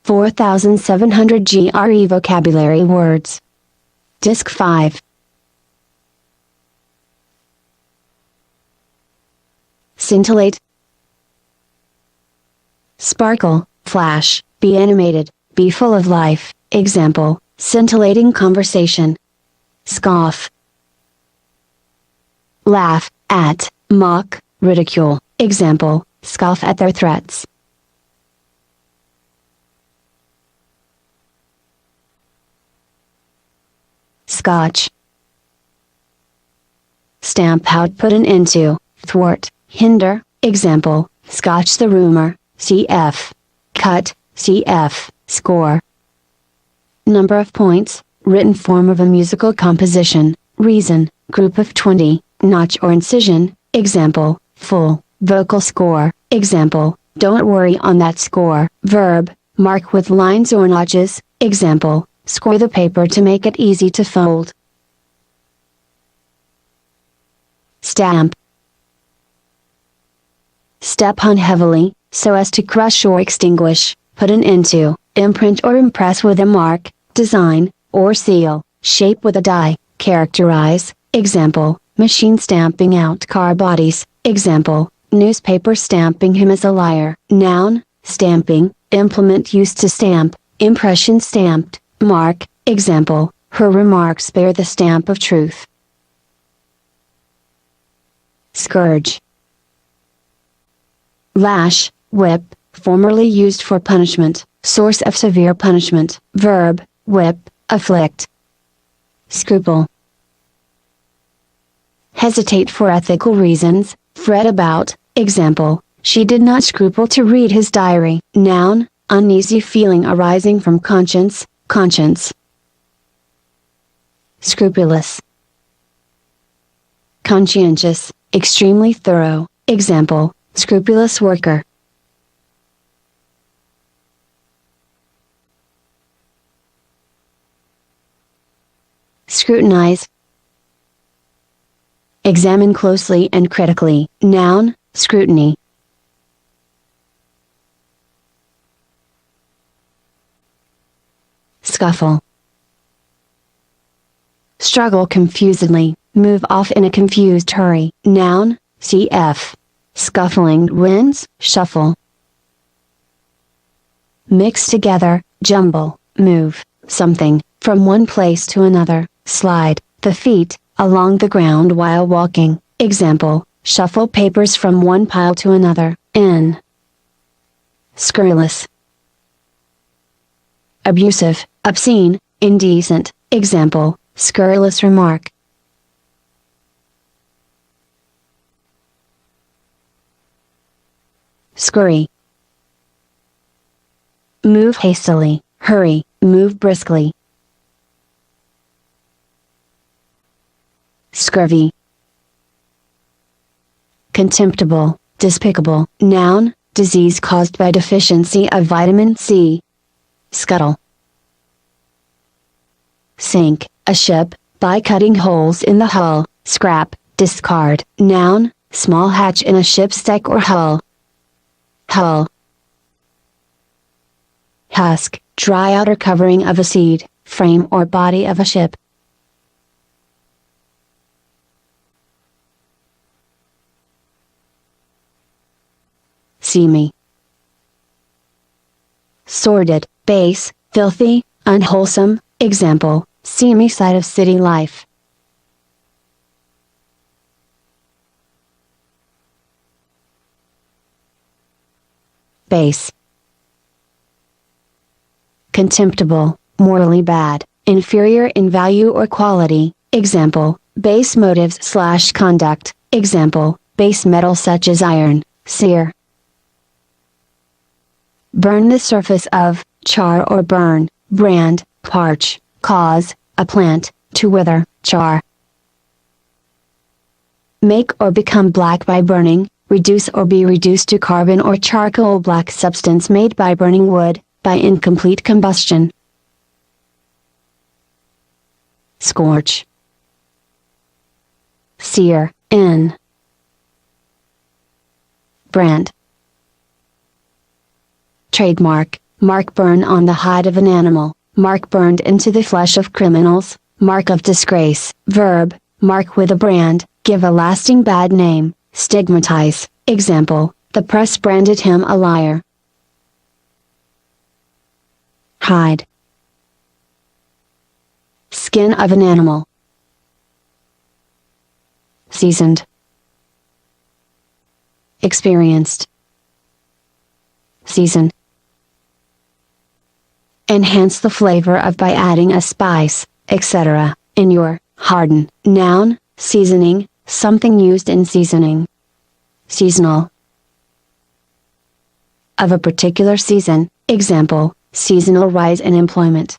4,700 GRE Vocabulary Words. Disc 5. Scintillate. Sparkle, flash, be animated, be full of life. Example, scintillating conversation. Scoff. Laugh, at, mock, ridicule. Example, scoff at their threats. Scotch. Stamp out, put an end to, thwart, hinder. Example, scotch the rumor. Cf. Cut, cf. Score. Number of points, written form of a musical composition. Reason, group of 20, notch or incision. Example, full, vocal score. Example, don't worry on that score. Verb, mark with lines or notches. Example, score the paper to make it easy to fold. Stamp. Step on heavily, so as to crush or extinguish, put an end to, imprint or impress with a mark, design, or seal, shape with a die, characterize. Example, machine stamping out car bodies. Example, newspaper stamping him as a liar. Noun, stamping, implement used to stamp, impression stamped, mark. Example, her remarks bear the stamp of truth. Scourge. Lash, whip, formerly used for punishment, source of severe punishment. Verb, whip, afflict. Scruple. Hesitate for ethical reasons, fret about. Example, she did not scruple to read his diary. Noun, uneasy feeling arising from conscience, conscience. Scrupulous. Conscientious, extremely thorough. Example, scrupulous worker. Scrutinize. Examine closely and critically. Noun, scrutiny. Scuffle. Struggle confusedly, move off in a confused hurry. Noun, cf. Scuffling winds, shuffle. Mix together, jumble, move, something, from one place to another. Slide, the feet, along the ground while walking. Example, shuffle papers from one pile to another. N. Scurrilous. Abusive, obscene, indecent. Example, scurrilous remark. Scurry. Move hastily, hurry, move briskly. Scurvy. Contemptible, despicable. Noun, disease caused by deficiency of vitamin C. Scuttle. Sink, a ship, by cutting holes in the hull. Scrap, discard. Noun, small hatch in a ship's deck or hull. Hull. Husk, dry outer covering of a seed, frame or body of a ship. Seamy. Sordid, base, filthy, unwholesome. Example, seamy side of city life. Base. Contemptible, morally bad, inferior in value or quality. Example, base motives / conduct. Example, base metal such as iron, sear. Burn the surface of, char or burn, brand, parch, cause, a plant, to wither, char. Make or become black by burning, reduce or be reduced to carbon or charcoal black substance made by burning wood, by incomplete combustion. Scorch. Sear, N. Brand. Trademark, mark burn on the hide of an animal, mark burned into the flesh of criminals, mark of disgrace. Verb, mark with a brand, give a lasting bad name, stigmatize. Example, the press branded him a liar. Hide. Skin of an animal. Seasoned. Experienced. Season. Enhance the flavor of by adding a spice, etc., in your. Harden. Noun, seasoning, something used in seasoning. Seasonal. Of a particular season, example, seasonal rise in employment.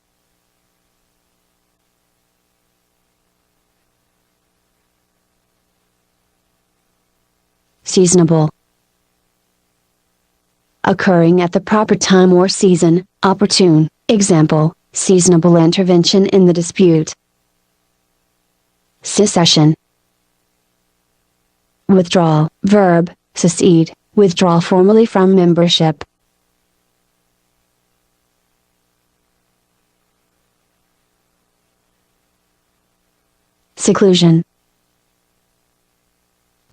Seasonable. Occurring at the proper time or season, opportune, example, seasonable intervention in the dispute. Secession. Withdrawal. Verb, secede, withdraw formally from membership. Seclusion.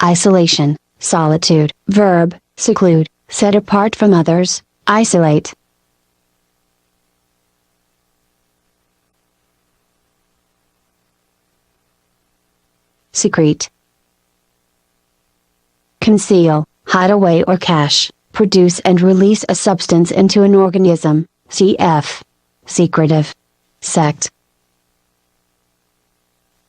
Isolation, solitude. Verb, seclude, set apart from others, isolate. Secrete. Conceal, hide away or cache, produce and release a substance into an organism, cf. Secretive. Sect.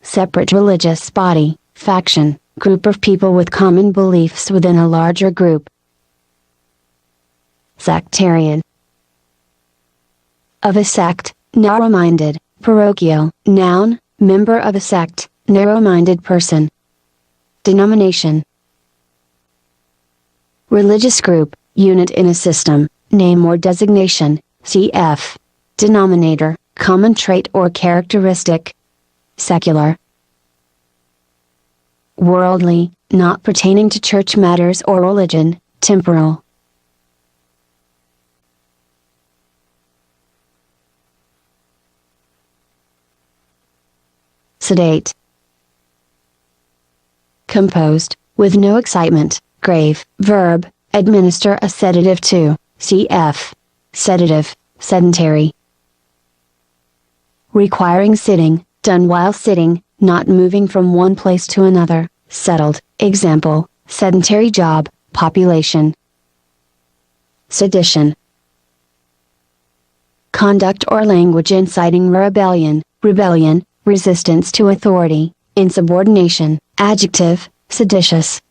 Separate religious body, faction, group of people with common beliefs within a larger group. Sectarian. Of a sect, narrow-minded, parochial. Noun, member of a sect, narrow-minded person. Denomination. Religious group, unit in a system, name or designation, cf. Denominator, common trait or characteristic. Secular. Worldly, not pertaining to church matters or religion, temporal. Sedate. Composed, with no excitement, grave. Verb, administer a sedative to, cf. Sedative, sedentary. Requiring sitting, done while sitting, not moving from one place to another, settled. Example, sedentary job, population. Sedition. Conduct or language inciting rebellion, resistance to authority, insubordination. Adjective, seditious.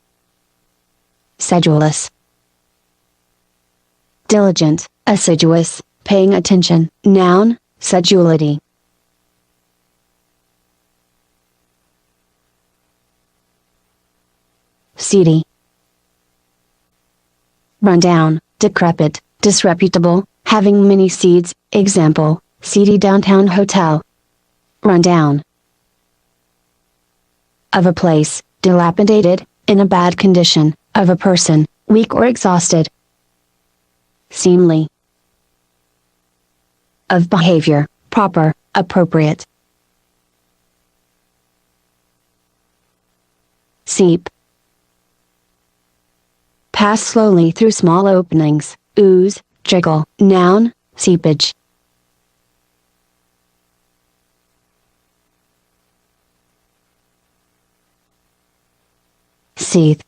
Sedulous. Diligent, assiduous, paying attention. Noun, sedulity. Seedy. Rundown, decrepit, disreputable, having many seeds. Example, seedy downtown hotel. Rundown. Of a place, dilapidated, in a bad condition. Of a person, weak or exhausted. Seemly. Of behavior, proper, appropriate. Seep. Pass slowly through small openings, ooze, trickle. Noun, seepage. Seethe.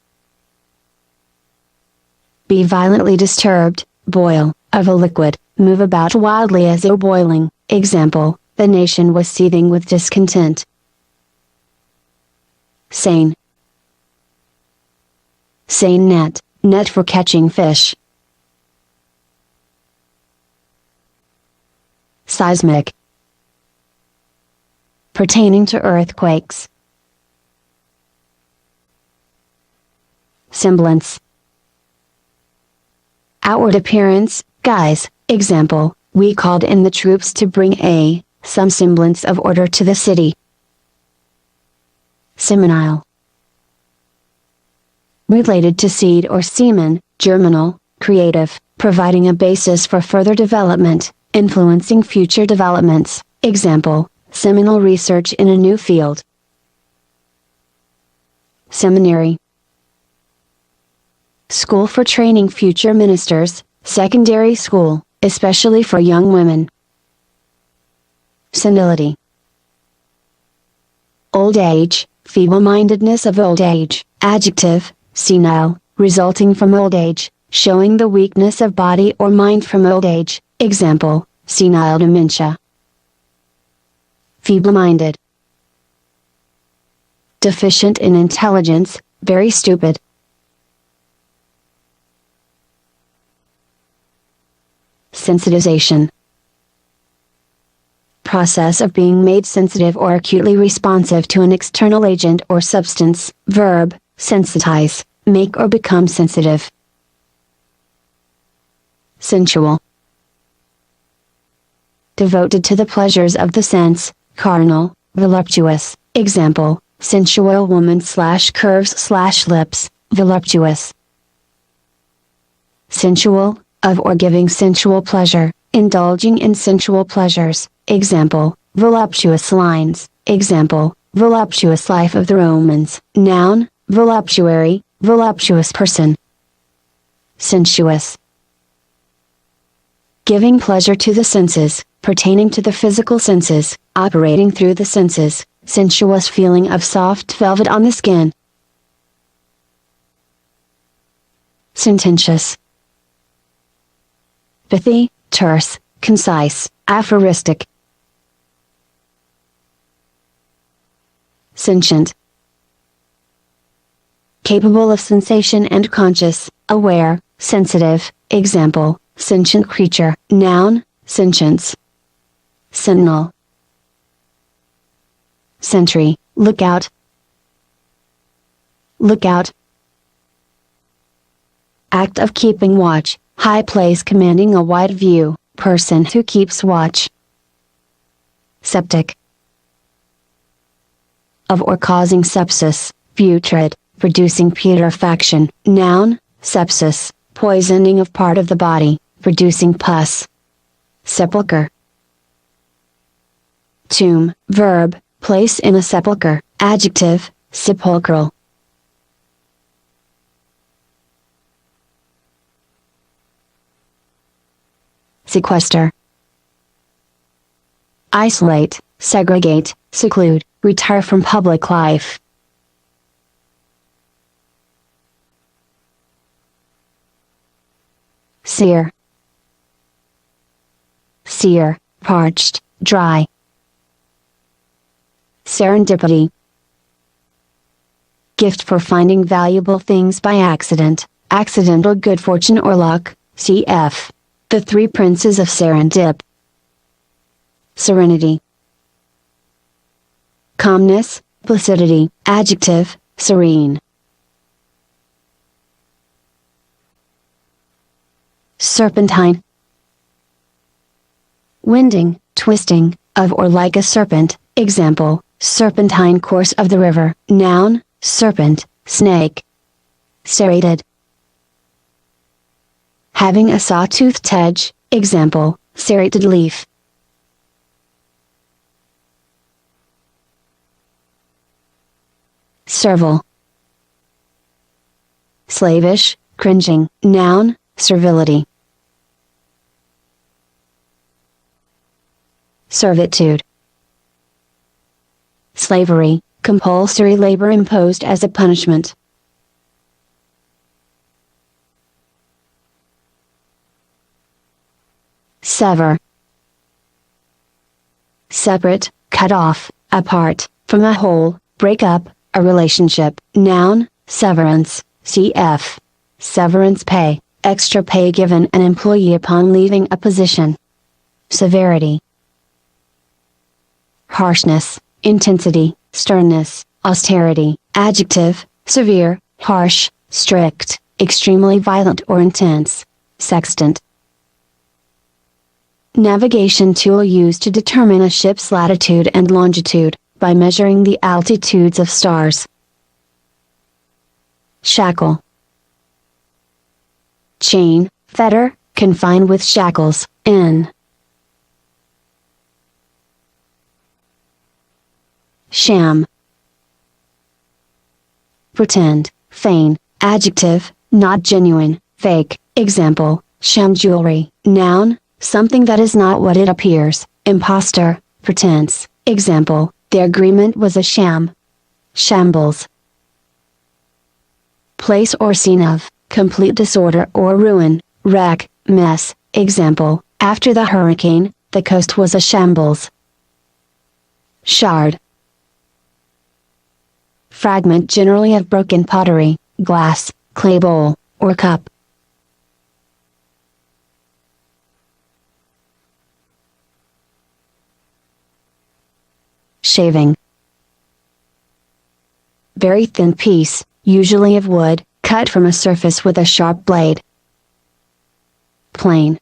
Be violently disturbed, boil, of a liquid, move about wildly as though boiling. Example, the nation was seething with discontent. Seine. Seine net, net for catching fish. Seismic. Pertaining to earthquakes. Semblance. Outward appearance, guise. Example, we called in the troops to bring some semblance of order to the city. Seminile. Related to seed or semen, germinal, creative, providing a basis for further development, influencing future developments. Example, seminal research in a new field. Seminary. School for training future ministers, secondary school, especially for young women. Senility. Old age, feeble-mindedness of old age, adjective, senile, resulting from old age, showing the weakness of body or mind from old age. Example, senile dementia. Feeble-minded. Deficient in intelligence, very stupid. Sensitization. Process of being made sensitive or acutely responsive to an external agent or substance. Verb, sensitize, make or become sensitive. Sensual. Devoted to the pleasures of the sense, carnal, voluptuous. Example, sensual woman / curves / lips, voluptuous. Sensual, of or giving sensual pleasure, indulging in sensual pleasures. Example, voluptuous lines. Example, voluptuous life of the Romans. Noun, voluptuary, voluptuous person. Sensuous. Giving pleasure to the senses, pertaining to the physical senses, operating through the senses, sensuous feeling of soft velvet on the skin. Sententious. Pithy, terse, concise, aphoristic. Sentient. Capable of sensation and conscious, aware, sensitive. Example, sentient creature. Noun, sentience. Sentinel. Sentry, lookout. Lookout. Act of keeping watch, high place commanding a wide view, person who keeps watch. Septic. Of or causing sepsis, putrid, producing putrefaction. Noun, sepsis, poisoning of part of the body, producing pus. Sepulcher. Tomb. Verb, place in a sepulcher. Adjective, sepulchral. Sequester. Isolate, segregate, seclude, retire from public life. Sear. Sear, parched, dry. Serendipity. Gift for finding valuable things by accident, accidental good fortune or luck. Cf. The Three Princes of Serendip. Serenity. Calmness, placidity. Adjective, serene. Serpentine. Winding, twisting, of or like a serpent. Example, serpentine course of the river. Noun, serpent, snake. Serrated. Having a saw-toothed edge. Example, serrated leaf. Servile. Slavish, cringing. Noun, servility. Servitude. Slavery, compulsory labor imposed as a punishment. Sever. Separate, cut off, apart, from a whole, break up, a relationship. Noun, severance. Cf. Severance pay, extra pay given an employee upon leaving a position. Severity. Harshness, intensity, sternness, austerity. Adjective, severe, harsh, strict, extremely violent or intense. Sextant. Navigation tool used to determine a ship's latitude and longitude, by measuring the altitudes of stars. Shackle. Chain, fetter, confine with shackles, n. Sham. Pretend, feign, adjective, not genuine, fake. Example, sham jewelry. Noun, something that is not what it appears. Imposter, pretense. Example, the agreement was a sham. Shambles. Place or scene of, complete disorder or ruin, wreck, mess. Example, after the hurricane, the coast was a shambles. Shard. Fragment generally of broken pottery, glass, clay bowl, or cup. Shaving. Very thin piece, usually of wood, cut from a surface with a sharp blade. Plane.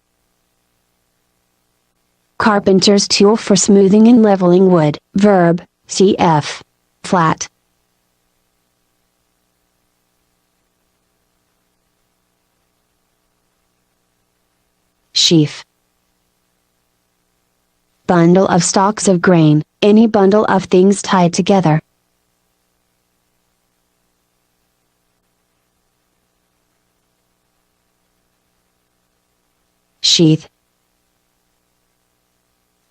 Carpenter's tool for smoothing and leveling wood. Verb, cf. Flat. Sheaf. Bundle of stalks of grain, any bundle of things tied together. Sheath.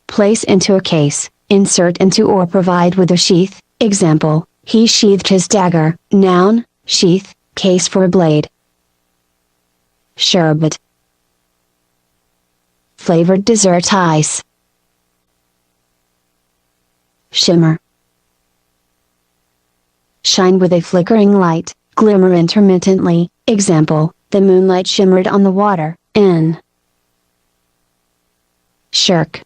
Place into a case, insert into or provide with a sheath. Example, he sheathed his dagger. Noun, sheath, case for a blade. Sherbet. Flavored dessert ice. Shimmer. Shine with a flickering light, glimmer intermittently. Example, the moonlight shimmered on the water. N. Shirk.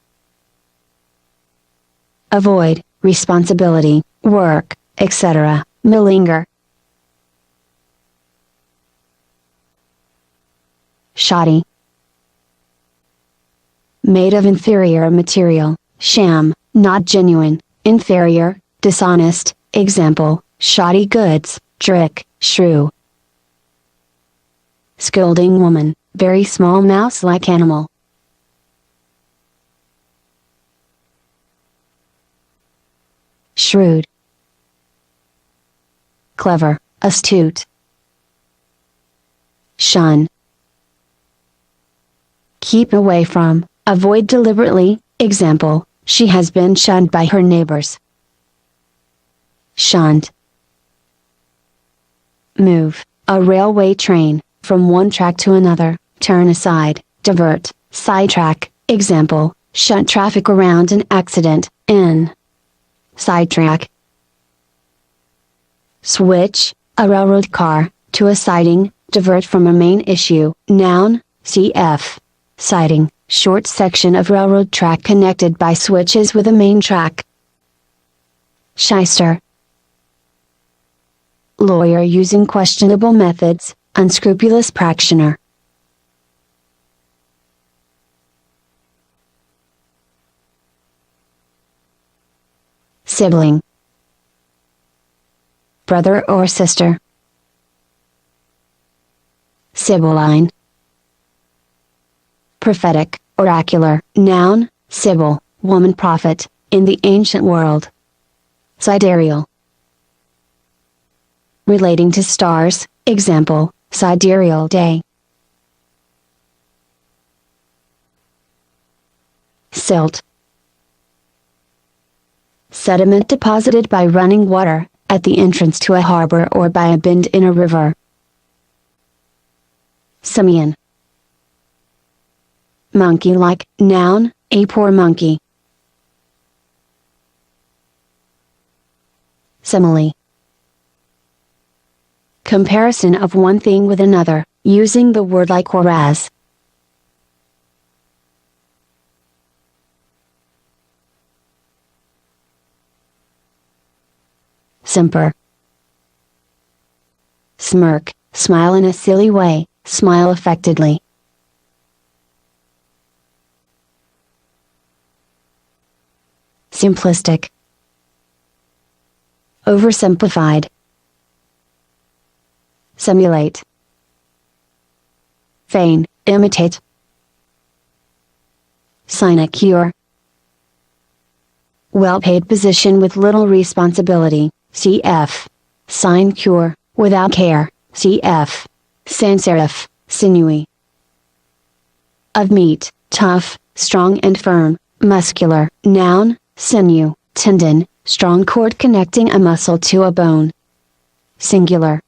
Avoid, responsibility, work, etc. Malinger. Shoddy. Made of inferior material. Sham, not genuine, inferior, dishonest. Example, shoddy goods, trick, shrew. Scolding woman, very small mouse-like animal. Shrewd. Clever, astute. Shun. Keep away from, avoid deliberately. Example, she has been shunned by her neighbors. Shunt. Move, a railway train, from one track to another, turn aside, divert, sidetrack. Example, shunt traffic around an accident. N. Sidetrack. Switch, a railroad car, to a siding, divert from a main issue. Noun, cf. Siding, short section of railroad track connected by switches with a main track. Shyster. Lawyer using questionable methods, unscrupulous practitioner. Sibling. Brother or sister. Sibylline. Prophetic, oracular. Noun, sibyl, woman prophet, in the ancient world. Sidereal. Relating to stars. Example, sidereal day. Silt. Sediment deposited by running water, at the entrance to a harbor or by a bend in a river. Simian. Monkey-like. Noun, a poor monkey. Simile. Comparison of one thing with another, using the word like or as. Simper. Smirk, smile in a silly way, smile affectedly. Simplistic. Oversimplified. Simulate. Feign, imitate. Sinecure. Well-paid position with little responsibility, cf. Sinecure, without care, cf. Sans serif, sinewy. Of meat, tough, strong and firm, muscular, noun, sinew, tendon, strong cord connecting a muscle to a bone. Singular.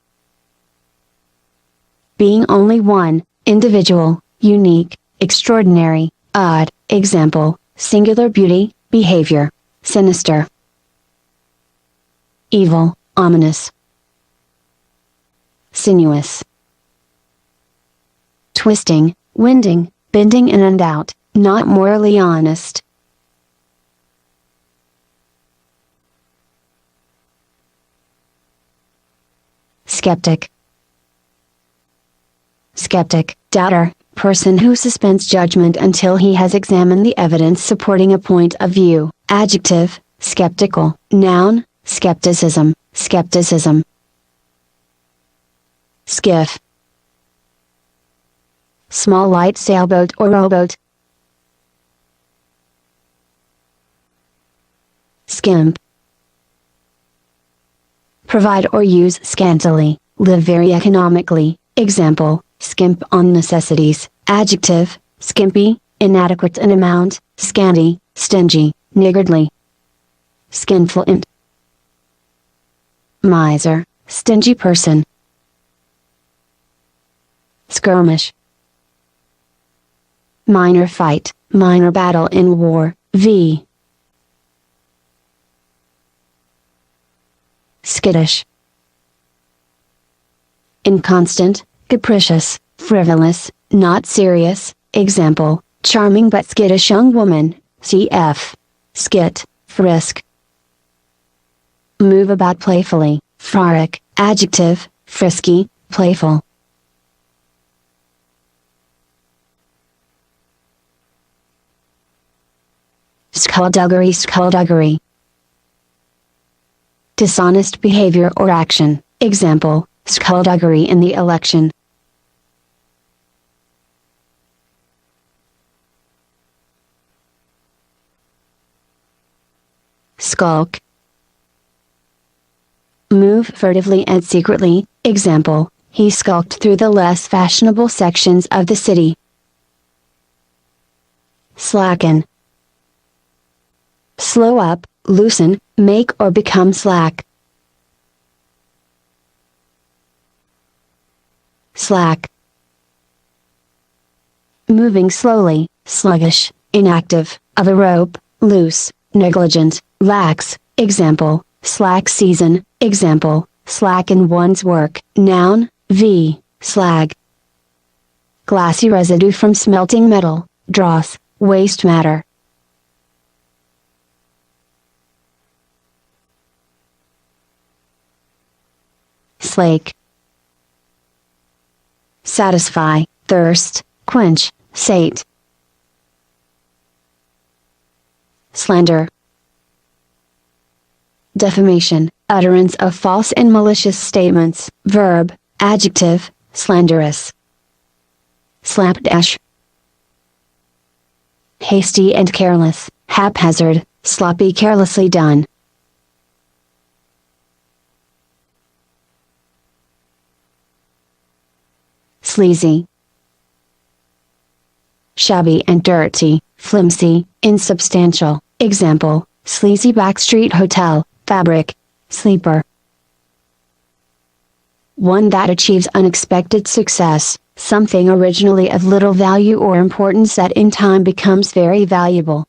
Being only one, individual, unique, extraordinary, odd, example, singular beauty, behavior, sinister. Evil, ominous. Sinuous. Twisting, winding, bending in and out, not morally honest. Skeptic. Skeptic, doubter, person who suspends judgment until he has examined the evidence supporting a point of view. Adjective, skeptical. Noun, skepticism, skepticism. Skiff. Small light sailboat or rowboat. Skimp. Provide or use scantily, live very economically, example, skimp on necessities. Adjective, skimpy, inadequate in amount, scanty, stingy, niggardly. Skinflint. Miser, stingy person. Skirmish. Minor fight, minor battle in war, v. Skittish. Inconstant, capricious, frivolous, not serious, example, charming but skittish young woman, cf. Skit, frisk. Move about playfully, frolic, adjective, frisky, playful. Skullduggery, skullduggery. Dishonest behavior or action, example, skullduggery in the election. Skulk. Move furtively and secretly, example, he skulked through the less fashionable sections of the city. Slacken. Slow up, loosen, make or become slack. Slack. Moving slowly, sluggish, inactive, of a rope, loose, negligent, lax, example, slack season, example, slack in one's work. Noun, v. Slag. Glassy residue from smelting metal, dross, waste matter. Slake. Satisfy, thirst, quench, sate. Slander. Defamation, utterance of false and malicious statements. Verb, adjective, slanderous. Slapdash. Hasty and careless, haphazard, sloppy, carelessly done. Sleazy. Shabby and dirty, flimsy, insubstantial, example, sleazy backstreet hotel, fabric, sleeper. One that achieves unexpected success, something originally of little value or importance that in time becomes very valuable.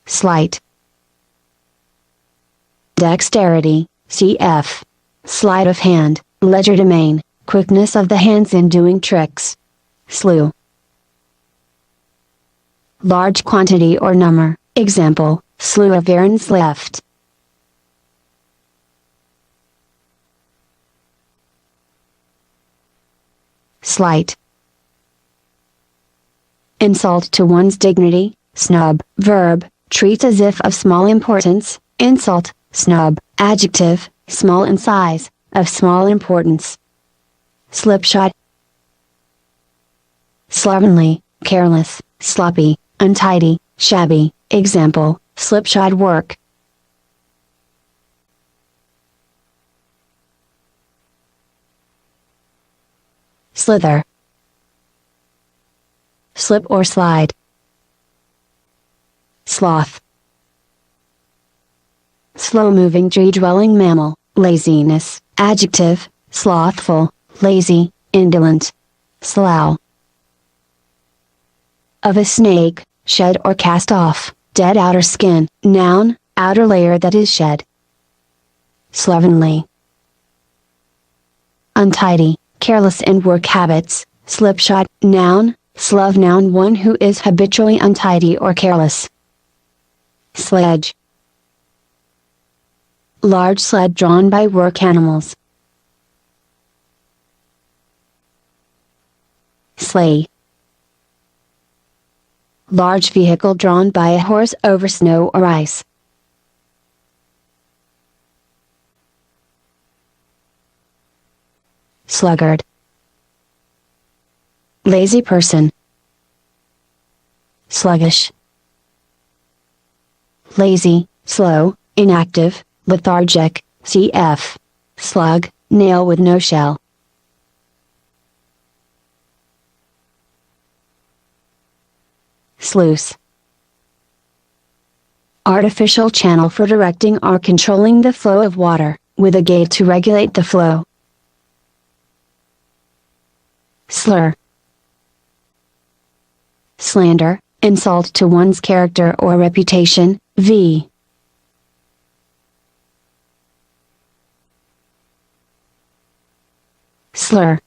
Sleight. Dexterity, cf. Sleight of hand, legerdemain, quickness of the hands in doing tricks. Slew. Large quantity or number, example, slew of errands left. Slight. Insult to one's dignity, snub. Verb, treat as if of small importance, insult, snub. Adjective, small in size, of small importance. Slipshod. slovenly, careless, sloppy, untidy, shabby. Example, slipshod work. Slither. Slip or slide. Sloth. Slow-moving tree-dwelling mammal. Laziness. Adjective, slothful, lazy, indolent. Slough. Of a snake, shed or cast off, dead outer skin. Noun, outer layer that is shed. Slovenly. Untidy, careless in work habits. Slipshod. Noun, slove. Noun, one who is habitually untidy or careless. Sledge. Large sled drawn by work animals. Sleigh. Large vehicle drawn by a horse over snow or ice. Sluggard. Lazy person. Sluggish. Lazy, slow, inactive, lethargic. Cf. Slug, nail with no shell. Sluice. Artificial channel for directing or controlling the flow of water, with a gate to regulate the flow. Slur. Slander, insult to one's character or reputation. V. Slur.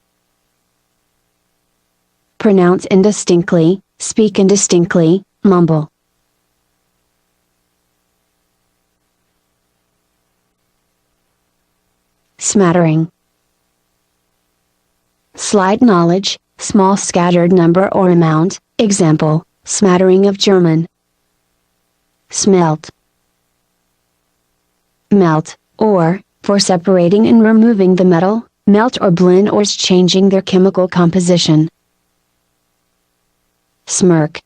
Pronounce indistinctly, speak indistinctly, mumble. Smattering. Slight knowledge, small scattered number or amount. Example, smattering of German. Smelt. Melt, or, for separating and removing the metal, melt or blend or changing their chemical composition. Smirk.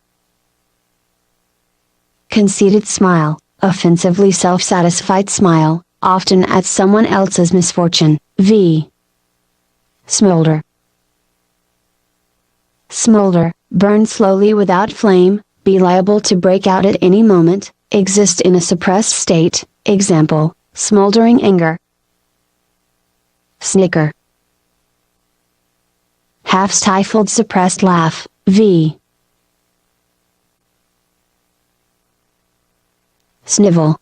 Conceited smile, offensively self-satisfied smile, often at someone else's misfortune. V. Smolder. Smolder, burn slowly without flame, be liable to break out at any moment, exist in a suppressed state. Example, smoldering anger. Snicker. Half-stifled suppressed laugh. V. Snivel.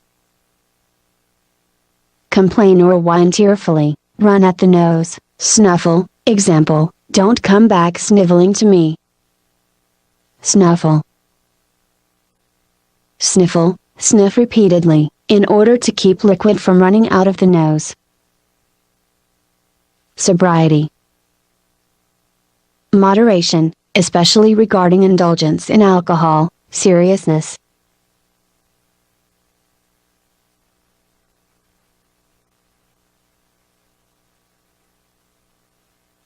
Complain or whine tearfully, run at the nose. Snuffle. Example, don't come back sniveling to me. Snuffle. Sniffle, sniff repeatedly, in order to keep liquid from running out of the nose. Sobriety. Moderation, especially regarding indulgence in alcohol. Seriousness.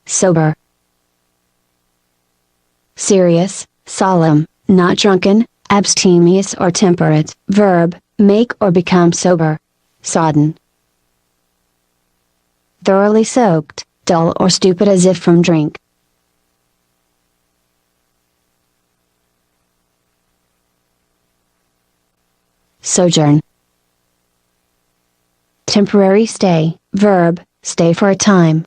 Sober. Serious, solemn, not drunken, abstemious or temperate. Verb, make or become sober. Sodden. Thoroughly soaked, dull or stupid as if from drink. Sojourn. Temporary stay. Verb, stay for a time.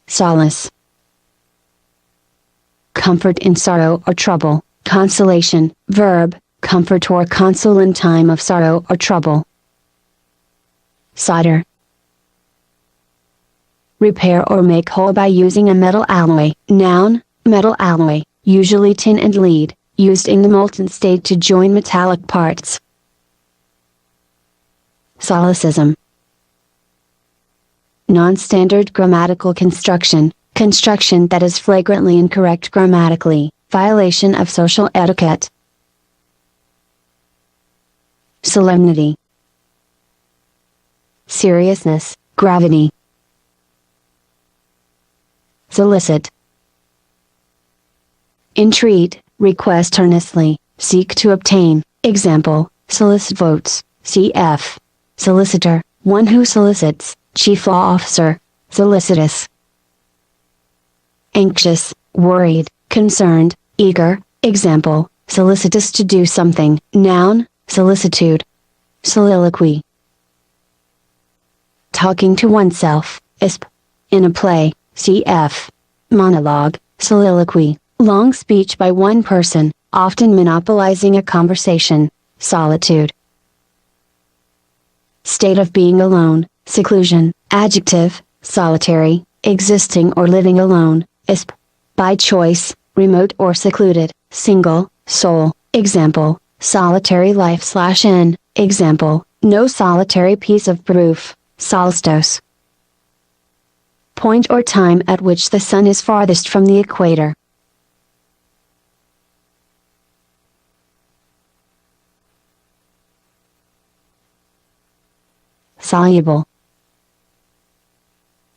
Solace. Comfort in sorrow or trouble. Consolation. Verb, comfort or console in time of sorrow or trouble. Solder. Repair or make whole by using a metal alloy. Noun, metal alloy, usually tin and lead, used in the molten state to join metallic parts. Solecism. Non-standard grammatical construction, construction that is flagrantly incorrect grammatically, violation of social etiquette. Solemnity. Seriousness, gravity. solicit. Entreat, request earnestly, seek to obtain, example, solicit votes, cf. Solicitor, one who solicits, chief law officer, solicitous. Anxious, worried, concerned, eager, example, solicitous to do something, noun, solicitude. Soliloquy. Talking to oneself, isp. In a play, cf. Monologue, soliloquy, long speech by one person, often monopolizing a conversation, solitude. State of being alone, seclusion, adjective, solitary, existing or living alone, isp. By choice, remote or secluded, single, sole, example, solitary life/n, example, no solitary piece of proof, solstos. Point or time at which the sun is farthest from the equator. Soluble.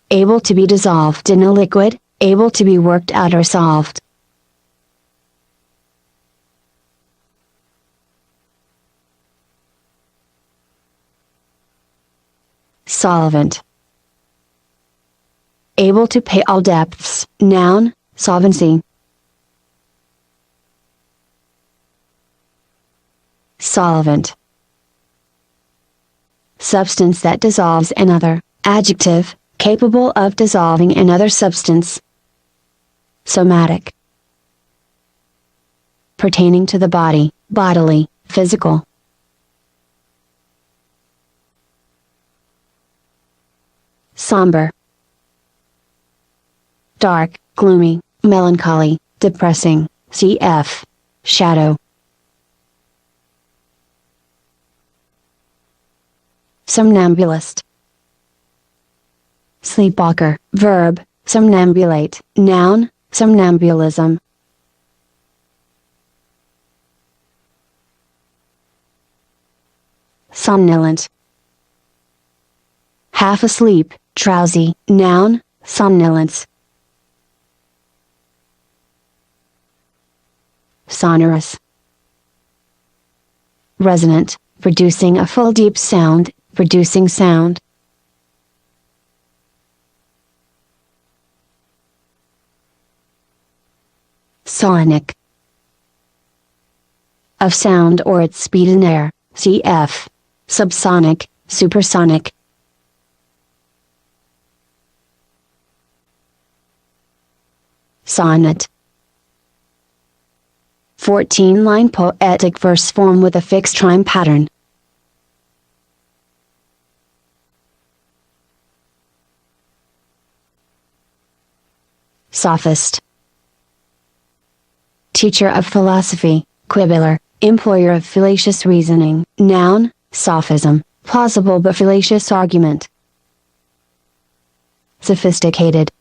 Able to be dissolved in a liquid, able to be worked out or solved. Solvent. Able to pay all debts, noun, solvency. Solvent. Substance that dissolves another, adjective, capable of dissolving another substance. Somatic. Pertaining to the body, bodily, physical. Somber. Dark, gloomy, melancholy, depressing, cf. Shadow. Somnambulist. Sleepwalker, verb, somnambulate, noun, somnambulism. Somnolent. Half asleep, drowsy, noun, somnolence. Sonorous. Resonant, producing a full deep sound, producing sound. Sonic. Of sound or its speed in air, cf. Subsonic, supersonic. Sonnet. 14-line poetic verse form with a fixed rhyme pattern. Sophist. Teacher of philosophy, quibbler, employer of fallacious reasoning, noun, sophism, plausible but fallacious argument. Sophisticated.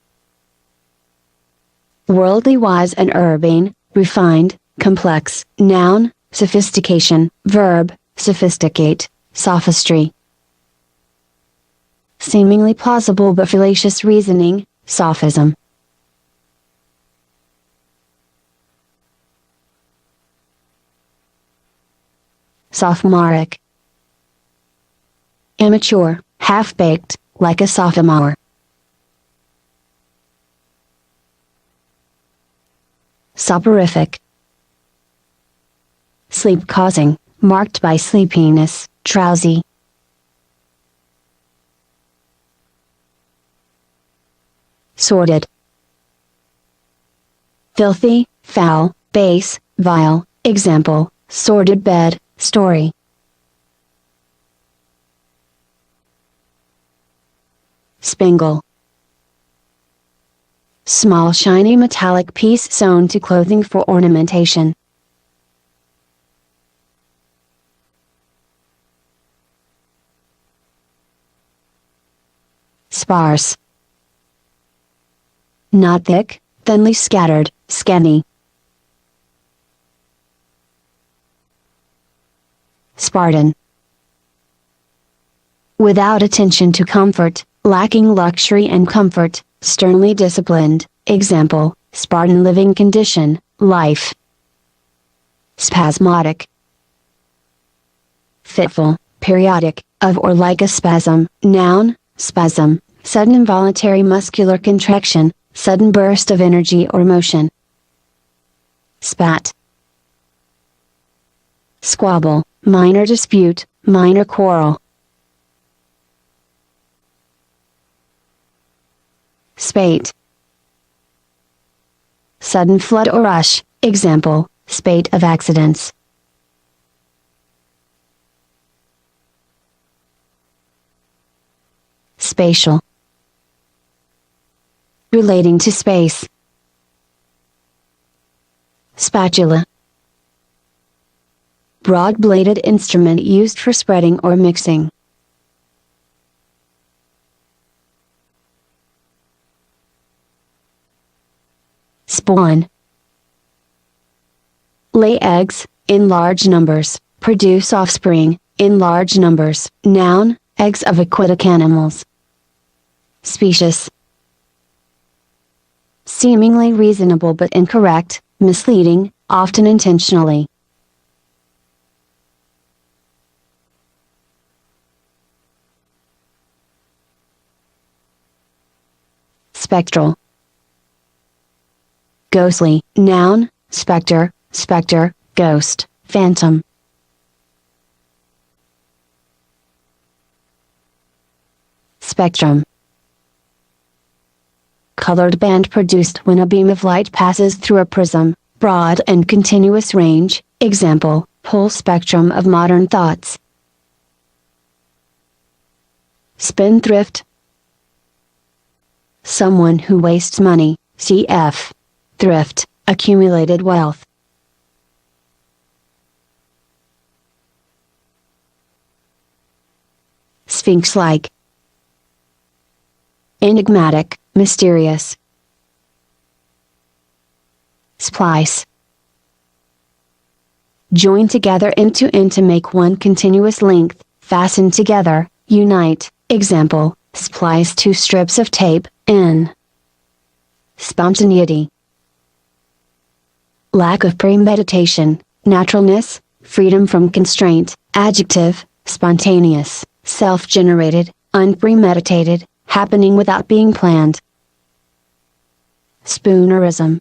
Worldly wise and urbane, refined, complex, noun, sophistication, verb, sophisticate, sophistry. Seemingly plausible but fallacious reasoning, sophism. Sophomoric. Immature, half-baked, like a sophomore. Soporific. Sleep-causing, marked by sleepiness, drowsy. Sordid. Filthy, foul, base, vile, example, sordid bed, story. Spangle. Small shiny metallic piece sewn to clothing for ornamentation. Sparse. Not thick, thinly scattered, scanty. Spartan. Without attention to comfort, lacking luxury and comfort, sternly disciplined, example, Spartan living condition, life. Spasmodic. Fitful, periodic, of or like a spasm, noun, spasm, sudden involuntary muscular contraction, sudden burst of energy or motion. Spat. Squabble, minor dispute, minor quarrel. Spate. Sudden flood or rush, example, spate of accidents. Spatial. Relating to space. Spatula. Broad-bladed instrument used for spreading or mixing. Spawn. Lay eggs, in large numbers, produce offspring, in large numbers, noun, eggs of aquatic animals. Specious. Seemingly reasonable but incorrect, misleading, often intentionally. Spectral. Ghostly, noun, specter, specter, ghost, phantom. Spectrum. Colored band produced when a beam of light passes through a prism, broad and continuous range, example, whole spectrum of modern thoughts. Spendthrift. Someone who wastes money, cf. Thrift, accumulated wealth. Sphinx-like. Enigmatic, mysterious. Splice. Join together end to end to make one continuous length, fasten together, unite, example, splice two strips of tape, N. Spontaneity. Lack of premeditation, naturalness, freedom from constraint, adjective, spontaneous, self-generated, unpremeditated, happening without being planned. Spoonerism.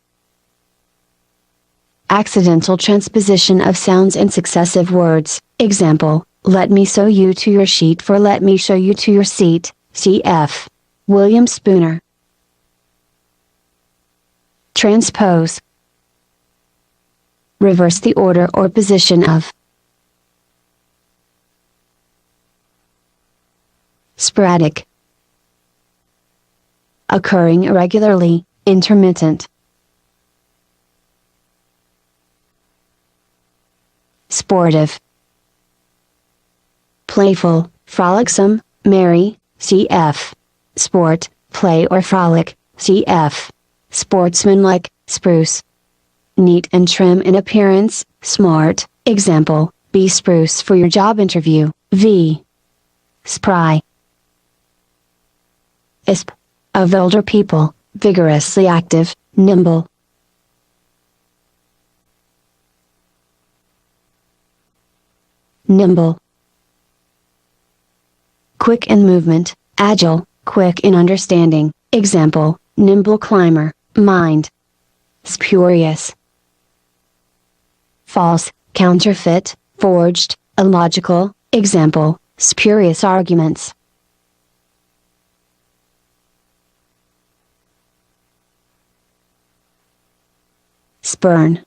Accidental transposition of sounds in successive words, example, let me sew you to your sheet for let me show you to your seat, cf. William Spooner. Transpose. Reverse the order or position of. Sporadic. Occurring irregularly, intermittent. Sportive. Playful, frolicsome, merry, cf. Sport, play or frolic, cf. Sportsmanlike, spruce. Neat and trim in appearance, smart, example, be spruce for your job interview, v. Spry. Isp. Of older people, vigorously active, nimble. Nimble. Quick in movement, agile, quick in understanding, example, nimble climber, mind. Spurious. False, counterfeit, forged, illogical, example, spurious arguments. Spurn.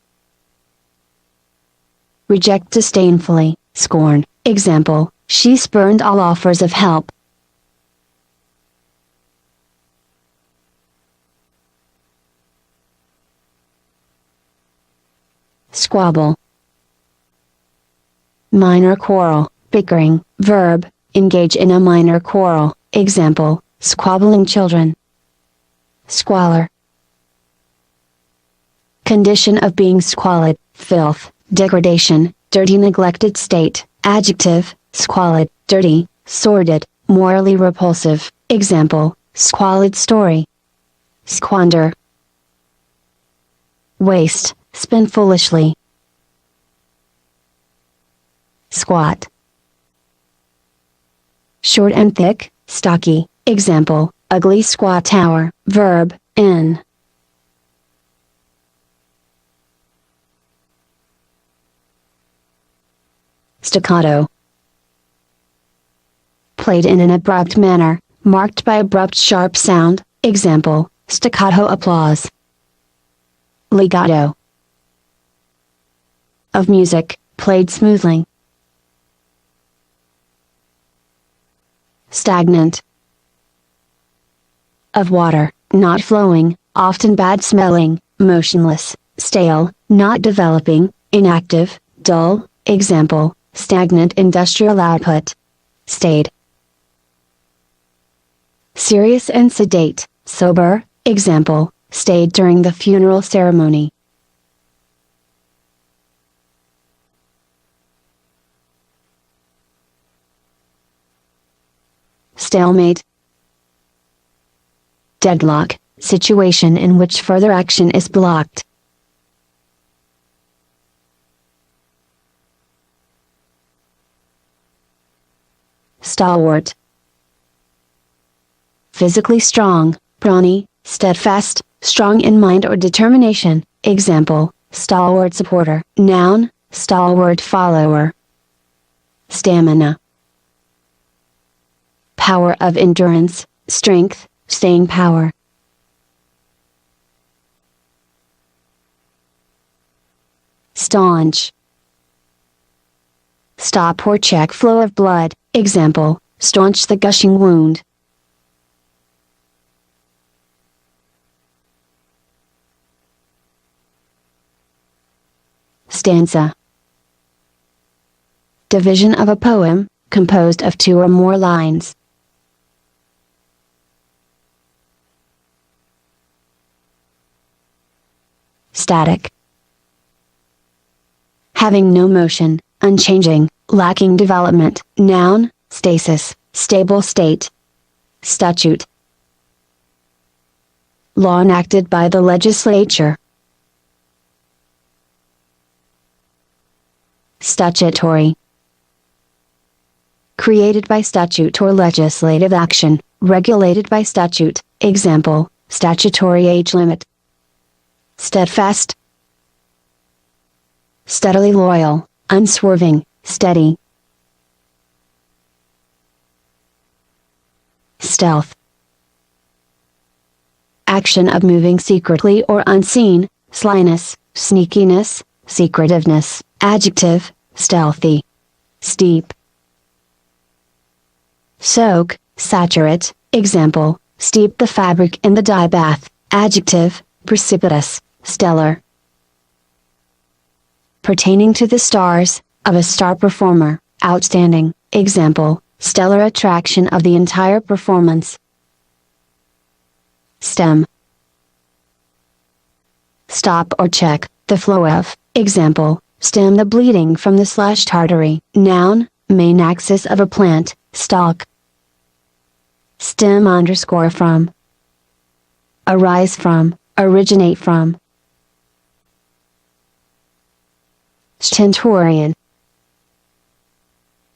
Reject disdainfully, scorn, example, she spurned all offers of help. Squabble. Minor quarrel, bickering, verb, engage in a minor quarrel, example, squabbling children. Squalor. Condition of being squalid, filth, degradation, dirty neglected state, adjective, squalid, dirty, sordid, morally repulsive, example, squalid story. squander. Waste, spend foolishly. Squat. Short and thick, stocky, example, ugly squat tower, verb, in. Staccato. Played in an abrupt manner, marked by abrupt sharp sound, example, staccato applause. Legato. Of music, played smoothly. Stagnant. Of water, not flowing, often bad smelling, motionless, stale, not developing, inactive, dull, example, stagnant industrial output. Staid. Serious and sedate, sober, example, stayed during the funeral ceremony. Stalemate. Deadlock, situation in which further action is blocked. Stalwart. Physically strong, brawny, steadfast, strong in mind or determination, example, stalwart supporter. Noun, stalwart follower. Stamina. Power of endurance, strength, staying power. Staunch. Stop or check flow of blood, example, staunch the gushing wound. Stanza. Division of a poem, composed of two or more lines. Static. Having no motion, unchanging, lacking development. Noun, stasis, stable state. Statute. Law enacted by the legislature. Statutory. Created by statute or legislative action, regulated by statute, example, statutory age limit. Steadfast. Steadily loyal, unswerving, steady. Stealth. Action of moving secretly or unseen, slyness, sneakiness, secretiveness. Adjective, stealthy. Steep. Soak, saturate, example, steep the fabric in the dye bath. Adjective, precipitous, stellar. Pertaining to the stars, of a star performer, outstanding, example, stellar attraction of the entire performance. Stem. Stop or check, the flow of, example, stem the bleeding from the slashed artery. Noun, main axis of a plant, stalk. Stem underscore from. Arise from, originate from. Stentorian.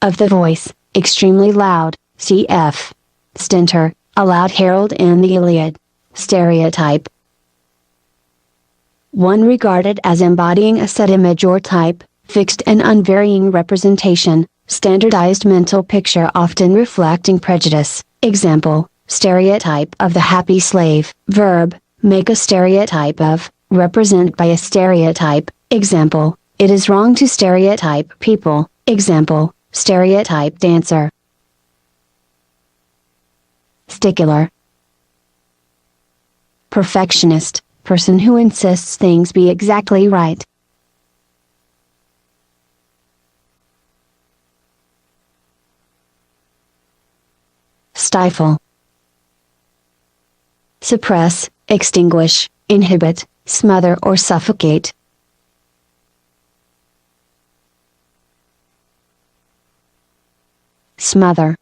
Of the voice, extremely loud, cf. Stentor, a loud herald in the Iliad. Stereotype. One regarded as embodying a set image or type, fixed and unvarying representation, standardized mental picture often reflecting prejudice. Example, stereotype of the happy slave. Verb, make a stereotype of, represent by a stereotype. Example, it is wrong to stereotype people. Example, stereotype dancer. Stickler. Perfectionist, person who insists things be exactly right. Stifle. Suppress, extinguish, inhibit, smother or suffocate. Smother.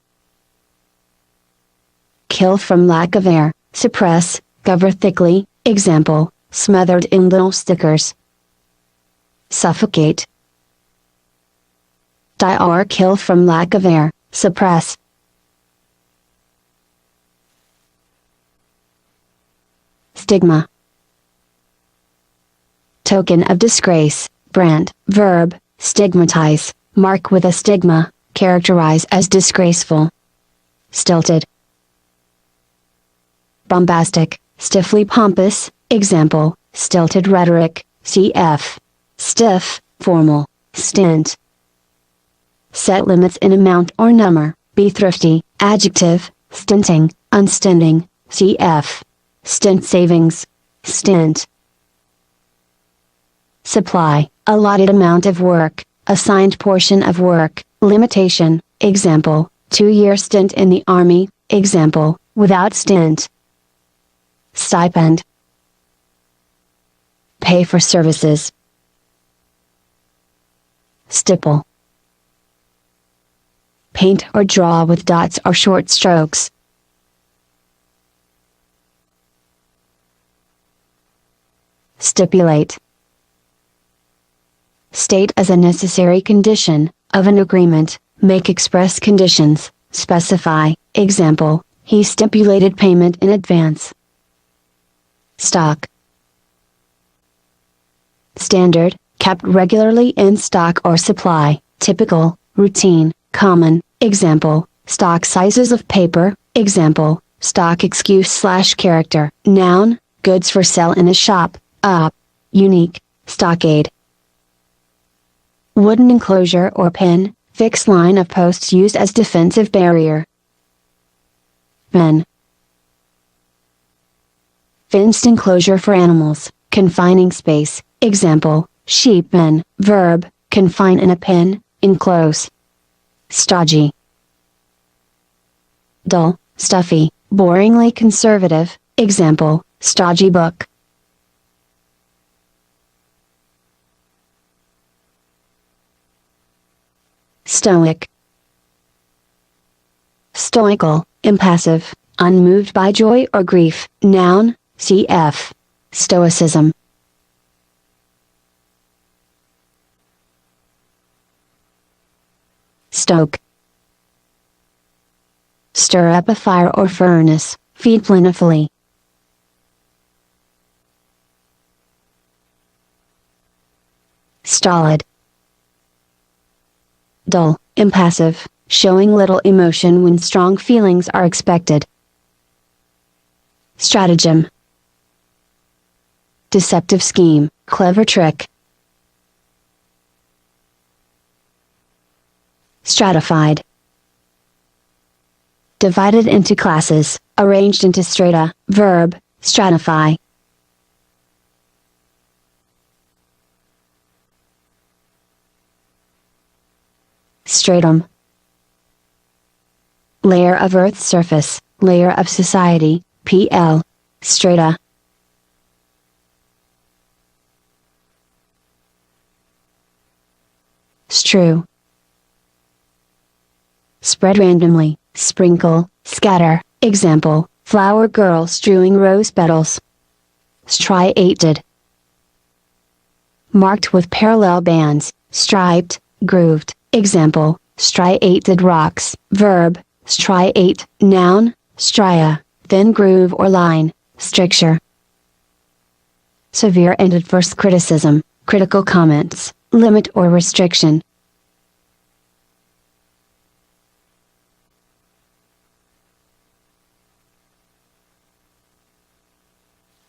Kill from lack of air, suppress, cover thickly, example, smothered in little stickers. Suffocate. Die or kill from lack of air, suppress. Stigma. Token of disgrace, brand, verb, stigmatize, mark with a stigma, characterize as disgraceful. Stilted. Bombastic, stiffly pompous, example, stilted rhetoric, cf. Stiff, formal, stint. Set limits in amount or number, be thrifty, adjective, stinting, unstinting, cf. Stint savings, stint. Supply, allotted amount of work, assigned portion of work, limitation, example, 2-year stint in the army, example, without stint. Stipend. Pay for services. Stipple. Paint or draw with dots or short strokes. Stipulate. State as a necessary condition of an agreement, make express conditions, specify, example, he stipulated payment in advance. Stock. Standard, kept regularly in stock or supply, typical, routine, common, example, stock sizes of paper, example, stock excuse/character, noun, goods for sale in a shop, up, unique, stockade. Wooden enclosure or pin, fixed line of posts used as defensive barrier. Pen. Fenced enclosure for animals, confining space, example, sheep pen, verb, confine in a pen, enclose. Stodgy. Dull, stuffy, boringly conservative, example, stodgy book. Stoic. Stoical, impassive, unmoved by joy or grief, noun, cf. Stoicism. Stoke. Stir up a fire or furnace, feed plentifully. Stolid. Dull, impassive, showing little emotion when strong feelings are expected. Stratagem. Deceptive scheme, clever trick. Stratified. Divided into classes, arranged into strata, verb, stratify. Stratum. Layer of Earth's surface, layer of society, pl. Strata. Strew. Spread randomly, sprinkle, scatter, example, flower girl strewing rose petals. Striated. Marked with parallel bands, striped, grooved, example, striated rocks, verb, striate, noun, stria, thin groove or line, stricture. Severe and adverse criticism, critical comments, limit or restriction.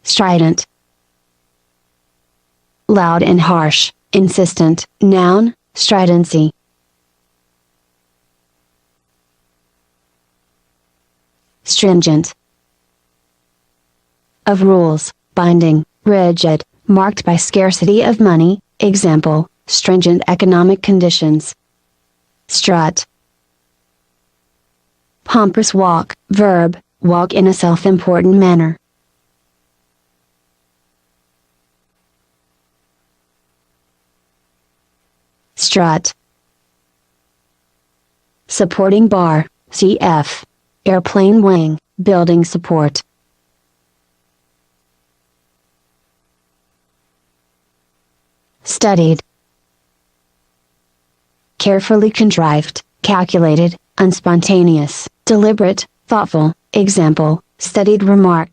Strident. Loud and harsh, insistent, noun, stridency. Stringent. Of rules, binding, rigid, marked by scarcity of money, example, stringent economic conditions. Strut. Pompous walk, verb, walk in a self-important manner. Strut. Supporting bar, cf. Airplane wing, building support. studied. Carefully contrived, calculated, unspontaneous, deliberate, thoughtful. Example, studied remark.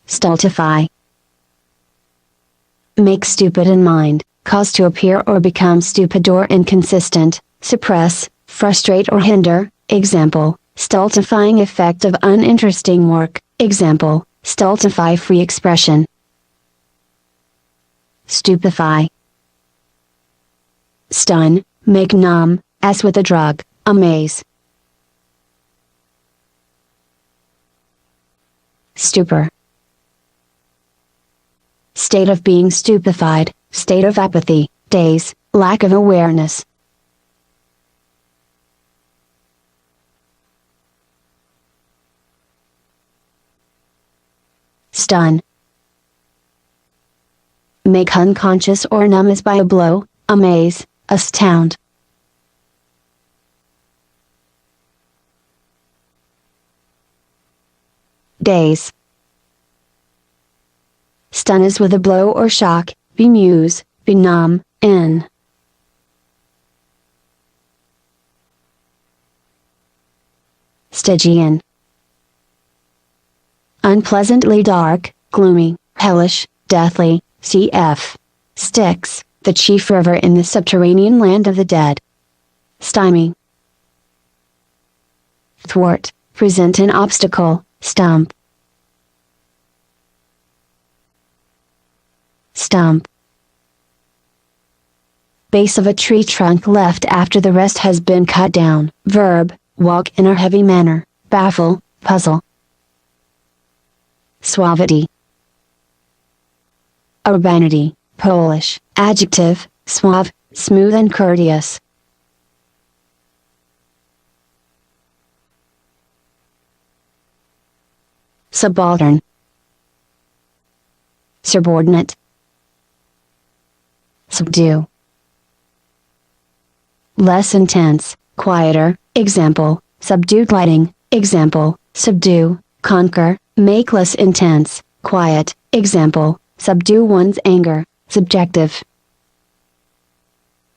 Stultify. Make stupid in mind, cause to appear or become stupid or inconsistent, suppress, frustrate or hinder. Example, stultifying effect of uninteresting work. Example, stultify free expression. Stupefy. Stun, make numb, as with a drug, amaze. Stupor. State of being stupefied, state of apathy, daze, lack of awareness. Stun. Make unconscious or numb as by a blow, amaze, astound. Daze. Stun as with a blow or shock, bemuse, benumb, in. Stygian. Unpleasantly dark, gloomy, hellish, deathly. Cf. Styx, the chief river in the subterranean land of the dead. Stymie. Thwart, present an obstacle, stump. Stump. Base of a tree trunk left after the rest has been cut down. Verb, walk in a heavy manner, baffle, puzzle. Suavity. Urbanity, Polish, adjective, suave, smooth and courteous. Subaltern. Subordinate. Subdue. Less intense, quieter. Example, subdued lighting. Example, subdue, conquer, make less intense, quiet. Example, subdue one's anger. Subjective.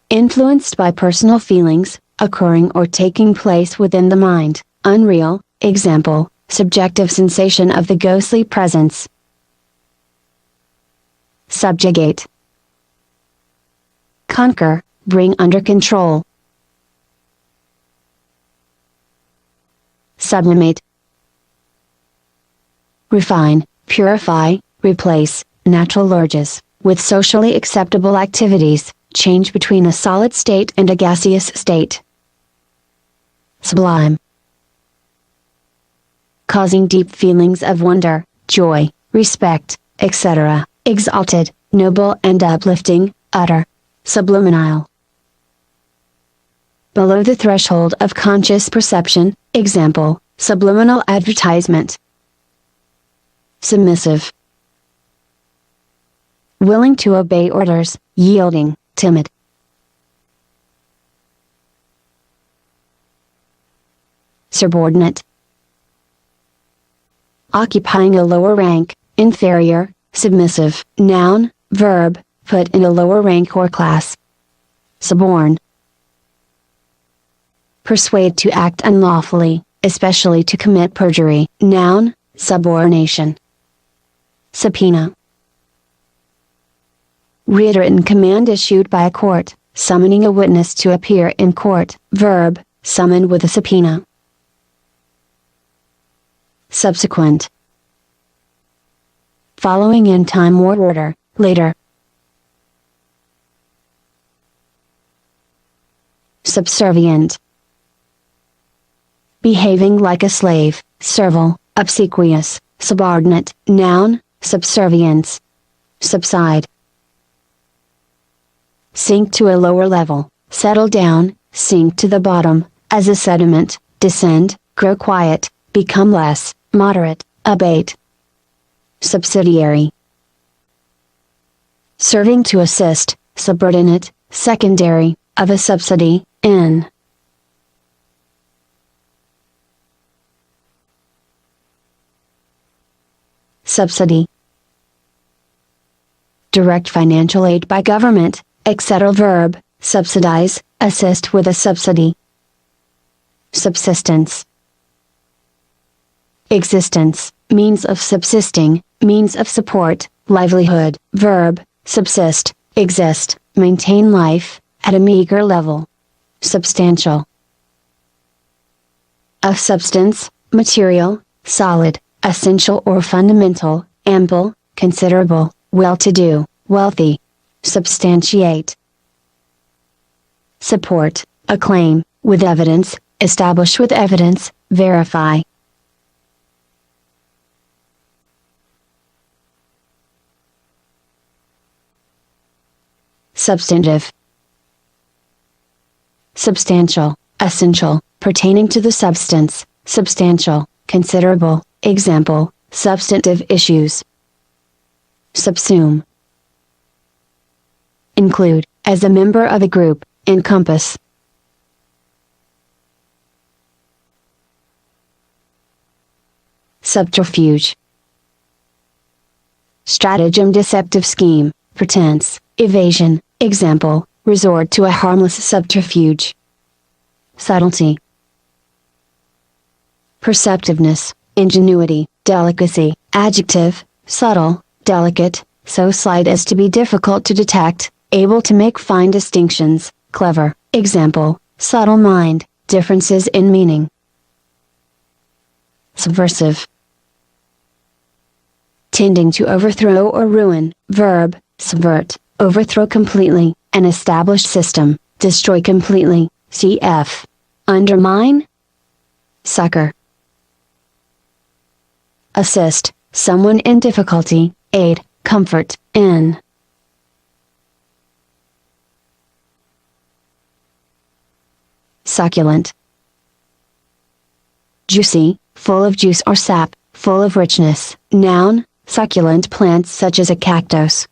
Influenced by personal feelings, occurring or taking place within the mind. Unreal. Example, subjective sensation of the ghostly presence. Subjugate. Conquer, bring under control. Sublimate. Refine, purify, replace, natural urges, with socially acceptable activities, change between a solid state and a gaseous state. Sublime. Causing deep feelings of wonder, joy, respect, etc., exalted, noble and uplifting, utter. Subliminal. Below the threshold of conscious perception. Example, subliminal advertisement. Submissive. Willing to obey orders, yielding, timid. Subordinate. Occupying a lower rank, inferior, submissive. Noun, verb, put in a lower rank or class. Suborn. Persuade to act unlawfully, especially to commit perjury. Noun, subordination. Subpoena. Written command issued by a court, summoning a witness to appear in court. Verb, summon with a subpoena. Subsequent. Following in time or order, later. Subservient. Behaving like a slave, servile, obsequious, subordinate. Noun, subservience. Subside. Sink to a lower level, settle down, sink to the bottom, as a sediment, descend, grow quiet, become less, moderate, abate. Subsidiary. Serving to assist, subordinate, secondary, of a subsidy, in. Subsidy. direct financial aid by government, etc. Verb, subsidize, assist with a subsidy. Subsistence. Existence, means of subsisting, means of support, livelihood. Verb, subsist, exist, maintain life, at a meager level. Substantial. Of substance, material, solid, essential or fundamental, ample, considerable, well-to-do, wealthy. Substantiate. Support, a claim, with evidence, establish with evidence, verify. Substantive. Substantial, essential, pertaining to the substance, substantial, considerable. Example, substantive issues. Subsume. Include, as a member of a group, encompass. Subterfuge. Stratagem, deceptive scheme, pretense, evasion. Example, resort to a harmless subterfuge. Subtlety. Perceptiveness, ingenuity, delicacy. Adjective, subtle, delicate, so slight as to be difficult to detect, able to make fine distinctions, clever. Example, subtle mind, differences in meaning. Subversive. Tending to overthrow or ruin. Verb, subvert, overthrow completely, an established system, destroy completely. Cf. Undermine. Succor. Assist, someone in difficulty, aid, comfort, in. Succulent. Juicy, full of juice or sap, full of richness. Noun, succulent plants such as a cactus.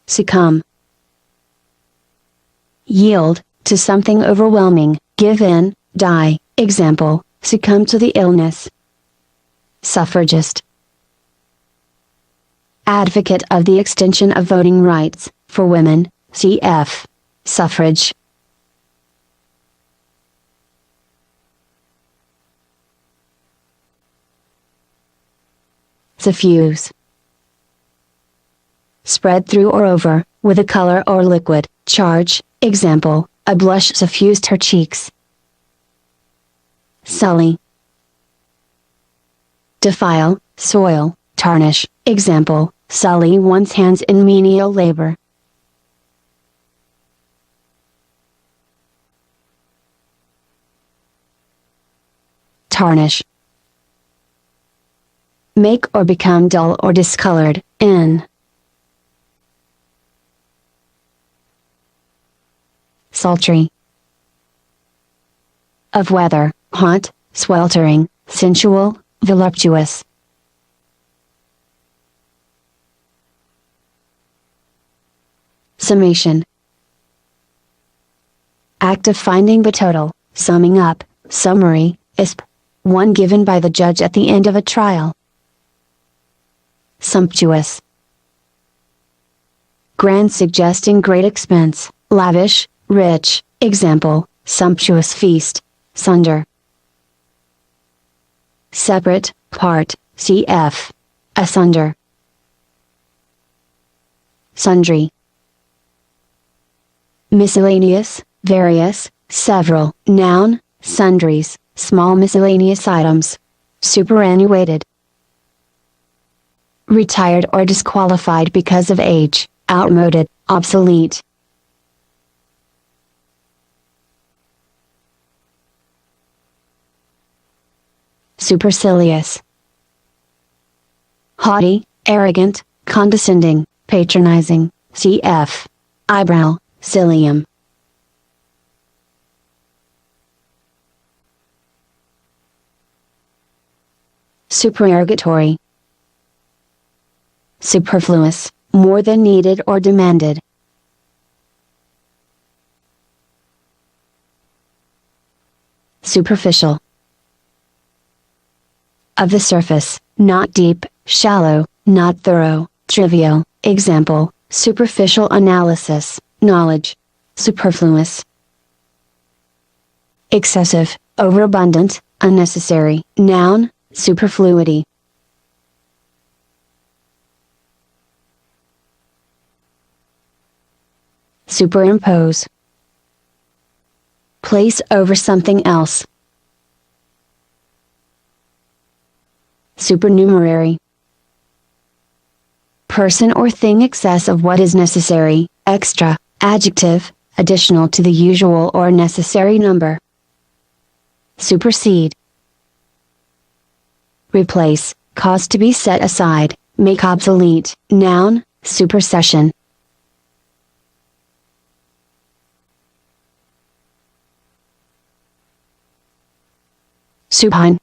Succumb. Yield, to something overwhelming, give in, die. Example, succumb to the illness. Suffragist. Advocate of the extension of voting rights, for women, cf. Suffrage. Suffuse. Spread through or over, with a color or liquid, charge. Example, a blush suffused her cheeks. Sully. Defile, soil, tarnish. Example, sully one's hands in menial labor. Tarnish. Make or become dull or discolored, in. Sultry. Of weather, hot, sweltering, sensual, voluptuous. Summation. Act of finding the total, summing up, summary, ISP. One given by the judge at the end of a trial. Sumptuous. Grand, suggesting great expense, lavish, rich. Example, sumptuous feast. Sunder. Separate, part, cf. Asunder. Sundry. Miscellaneous, various, several. Noun, sundries, small miscellaneous items. Superannuated. Retired or disqualified because of age, outmoded, obsolete. Supercilious. Haughty, arrogant, condescending, patronizing. Cf. Eyebrow, cilium. Supererogatory. Superfluous, more than needed or demanded. Superficial. Of the surface, not deep, shallow, not thorough, trivial, example, superficial analysis, knowledge. Superfluous. Excessive, overabundant, unnecessary. Noun, superfluity. Superimpose. Place over something else. Supernumerary. Person or thing excess of what is necessary, extra, adjective, additional to the usual or necessary number. Supersede. Replace, cause to be set aside, make obsolete. Noun, supersession. Supine.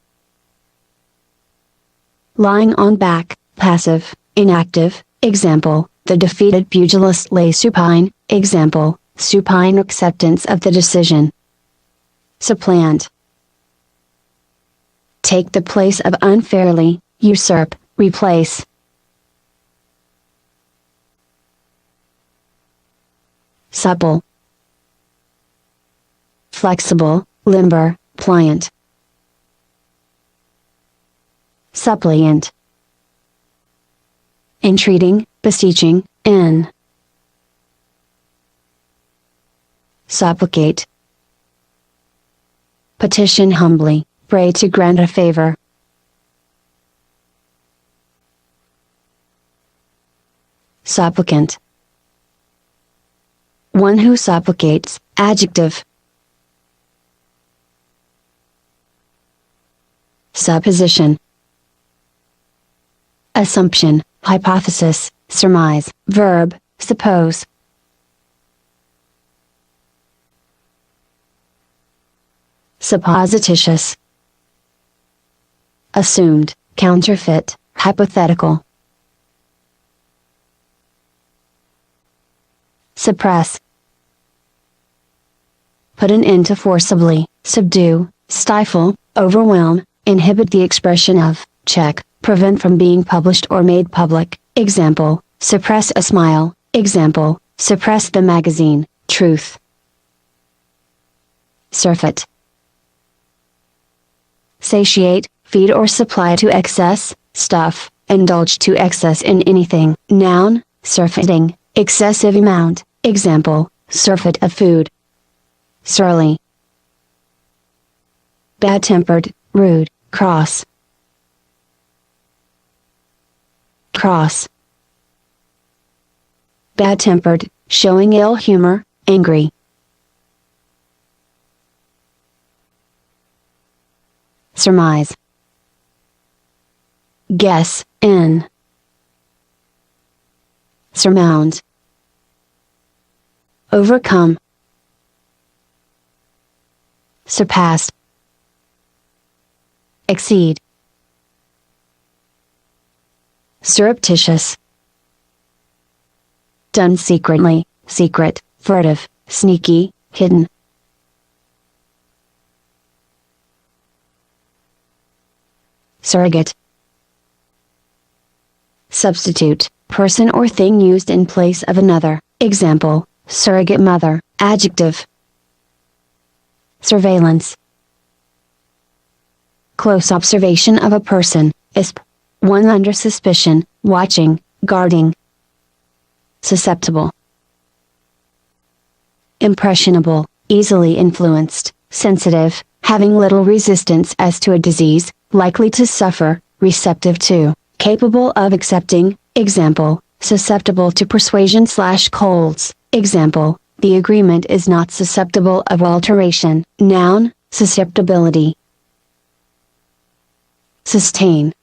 Lying on back, passive, inactive. Example, the defeated pugilist lay supine. Example, supine acceptance of the decision. Supplant. Take the place of unfairly, usurp, replace. Supple. Flexible, limber, pliant. Suppliant. Entreating, beseeching, in. Supplicate. Petition humbly, pray to grant a favor. Supplicant. One who supplicates, adjective. Supposition. Assumption, hypothesis, surmise. Verb, suppose. Supposititious. Assumed, counterfeit, hypothetical. Suppress. Put an end to forcibly, subdue, stifle, overwhelm, inhibit the expression of, check, prevent from being published or made public. Example, suppress a smile. Example, suppress the magazine. Truth. Surfeit. Satiate, feed or supply to excess, stuff, indulge to excess in anything. Noun, surfeiting, excessive amount. Example, surfeit of food. Surly. Bad-tempered, rude, cross. Cross. Bad-tempered, showing ill humor, angry. Surmise. Guess, in. Surmount. Overcome. Surpass. Exceed. Surreptitious. Done secretly, secret, furtive, sneaky, hidden. Surrogate. Substitute, person or thing used in place of another. Example, surrogate mother. Adjective. Surveillance. Close observation of a person, ISP. One under suspicion, watching, guarding. Susceptible. Impressionable, easily influenced, sensitive, having little resistance as to a disease, likely to suffer, receptive to, capable of accepting. Example, susceptible to persuasion/colds. Example, the agreement is not susceptible of alteration. Noun, susceptibility. Sustain.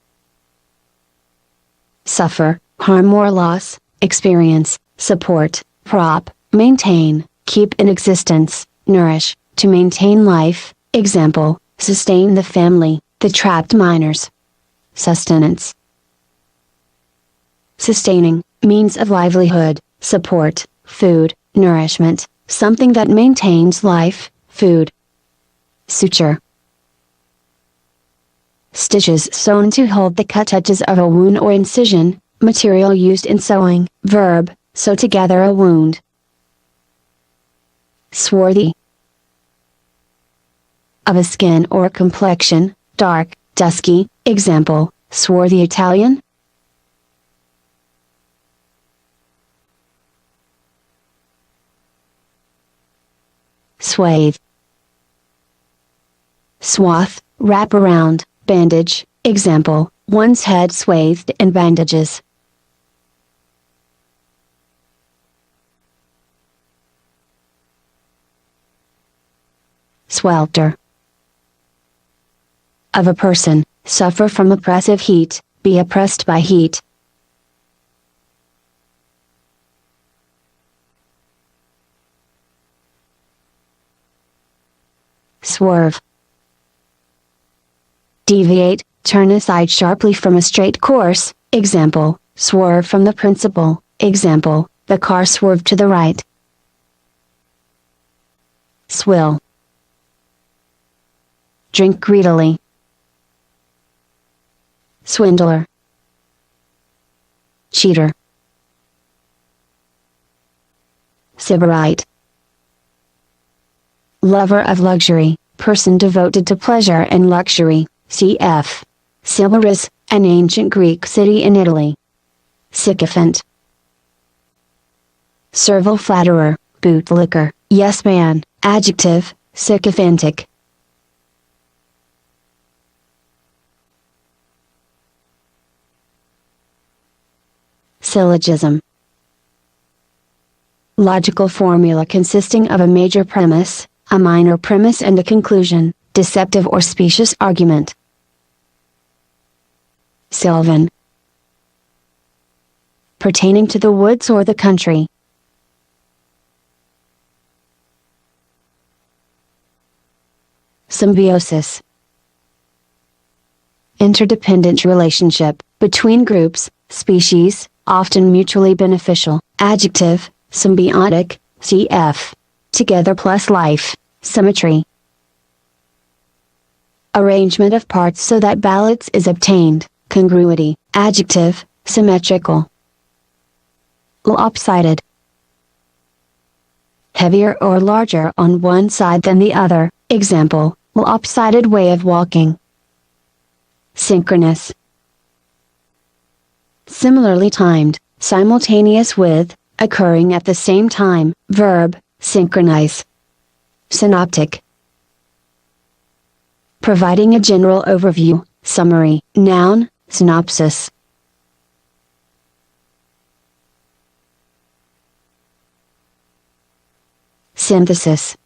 Suffer, harm or loss, experience, support, prop, maintain, keep in existence, nourish, to maintain life. Example, sustain the family, the trapped miners. Sustenance. Sustaining, means of livelihood, support, food, nourishment, something that maintains life, food. Suture. Stitches sewn to hold the cut edges of a wound or incision, material used in sewing. Verb, sew together a wound. Swarthy. Of a skin or complexion, dark, dusky. Example, swarthy Italian. Swathe. Swath, wrap around, bandage. Example, one's head swathed in bandages. Swelter. Of a person, suffer from oppressive heat, be oppressed by heat. Swerve. Deviate, turn aside sharply from a straight course. Example, swerve from the principal. Example, the car swerved to the right. Swill. Drink greedily. Swindler. Cheater. Sybarite. Lover of luxury, person devoted to pleasure and luxury. Cf. Sybaris, an ancient Greek city in Italy. Sycophant. Servile flatterer, bootlicker, yes man. Adjective, sycophantic. Syllogism. Logical formula consisting of a major premise, a minor premise and a conclusion, deceptive or specious argument. Sylvan. Pertaining to the woods or the country. Symbiosis. Interdependent relationship, between groups, species, often mutually beneficial. Adjective, symbiotic, cf. Together plus life, symmetry. Arrangement of parts so that balance is obtained, congruity. Adjective, symmetrical. Lopsided. Heavier or larger on one side than the other. Example, lopsided way of walking. Synchronous. Similarly timed, simultaneous with, occurring at the same time. Verb, synchronize. Synoptic. Providing a general overview, summary. Noun, synopsis. Synthesis.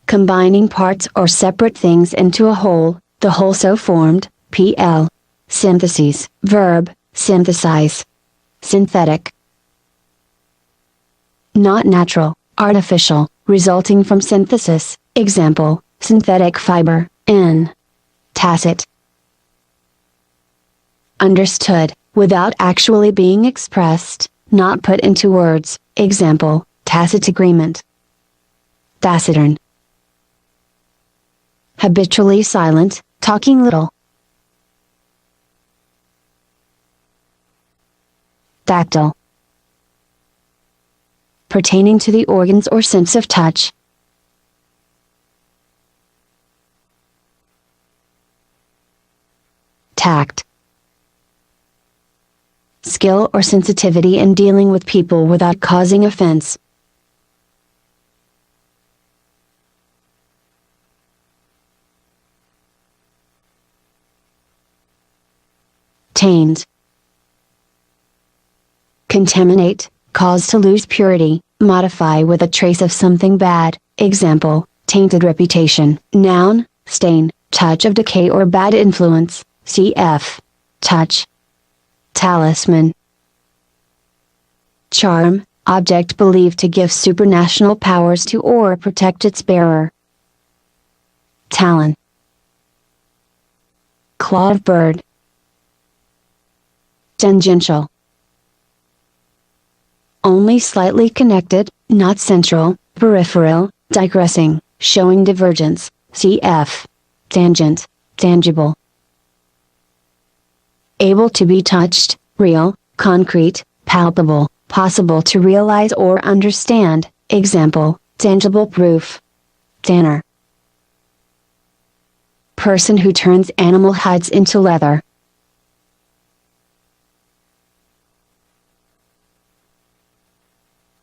Combining parts or separate things into a whole, the whole so formed. Pl. Syntheses. Verb, synthesize. Synthetic. Not natural, artificial, resulting from synthesis. Example, synthetic fiber. N. Tacit. Understood, without actually being expressed, not put into words. Example, tacit agreement. Taciturn. Habitually silent, talking little. Tactile. Pertaining to the organs or sense of touch. Tact. Skill or sensitivity in dealing with people without causing offense. Taint. Contaminate, cause to lose purity, modify with a trace of something bad. Example, tainted reputation. Noun, stain, touch of decay or bad influence. Cf. Touch. Talisman. Charm, object believed to give supernatural powers to or protect its bearer. Talon. Claw of bird. Tangential. Only slightly connected, not central. Peripheral, digressing, showing divergence. Cf. Tangent, tangible. able to be touched, real, concrete, palpable, possible to realize or understand, example, tangible proof. Tanner. Person who turns animal hides into leather.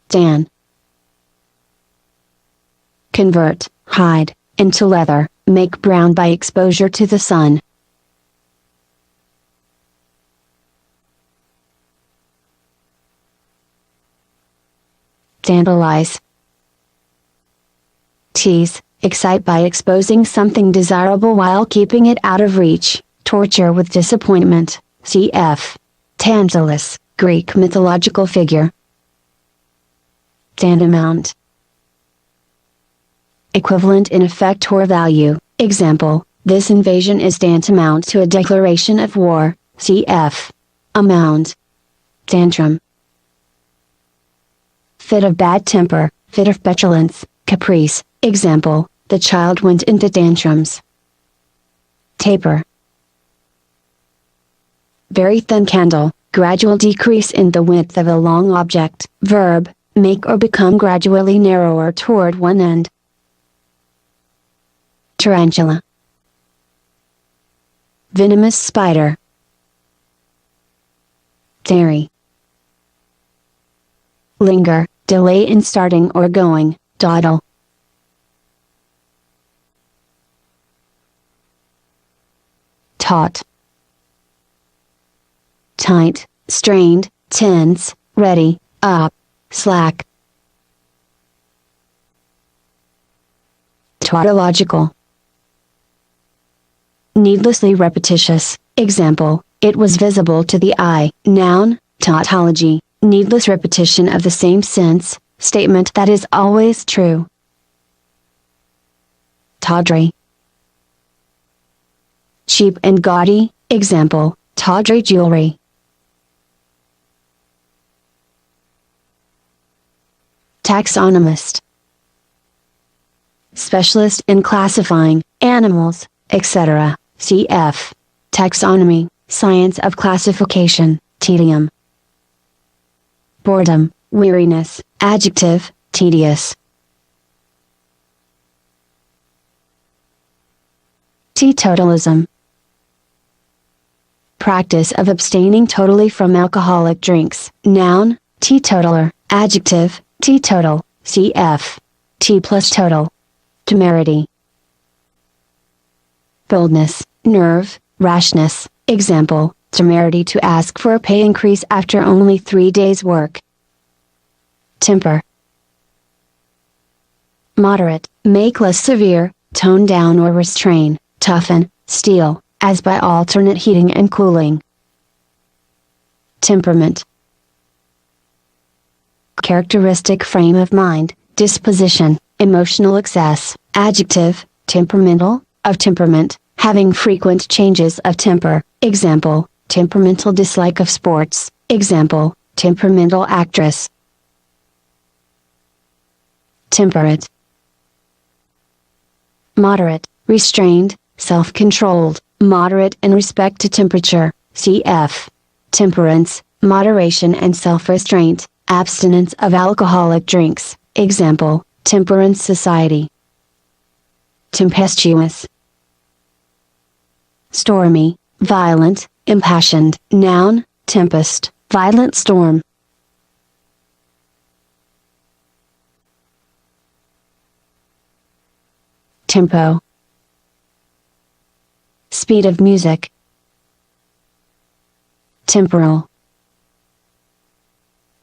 Tan. Convert, hide, into leather, make brown by exposure to the sun. Tantalize. Tease, excite by exposing something desirable while keeping it out of reach, torture with disappointment, cf. Tantalus, Greek mythological figure. Tantamount. Equivalent in effect or value, example, this invasion is tantamount to a declaration of war, cf. Amount. Tantrum. Fit of bad temper, fit of petulance, caprice, example, the child went into tantrums. Taper. Very thin candle, gradual decrease in the width of a long object, verb, make or become gradually narrower toward one end. Tarantula. Venomous spider. Tarry. Linger, delay in starting or going, dawdle. Taut. Tight, strained, tense, ready, up, slack. Tautological. Needlessly repetitious, example, it was visible to the eye, noun, tautology, needless repetition of the same sense, statement that is always true. Tawdry. Cheap and gaudy, example, tawdry jewelry. Taxonomist. Specialist in classifying animals, etc., cf. Taxonomy, science of classification, tedium. Boredom, weariness, adjective, tedious. Teetotalism. Practice of abstaining totally from alcoholic drinks, noun, teetotaler, adjective, teetotal, cf. T plus total. Temerity. Boldness, nerve, rashness, example, temerity to ask for a pay increase after only 3 days' work. Temper. Moderate, make less severe, tone down or restrain, toughen, steel, as by alternate heating and cooling. Temperament. Characteristic frame of mind, disposition, emotional excess, adjective, temperamental, of temperament, having frequent changes of temper, example, temperamental dislike of sports, example, temperamental actress. Temperate. Moderate, restrained, self-controlled, moderate in respect to temperature, cf. Temperance, moderation and self-restraint, abstinence of alcoholic drinks, example, temperance society. Tempestuous. Stormy, violent, impassioned, noun, tempest, violent storm. Tempo. Speed of music. Temporal.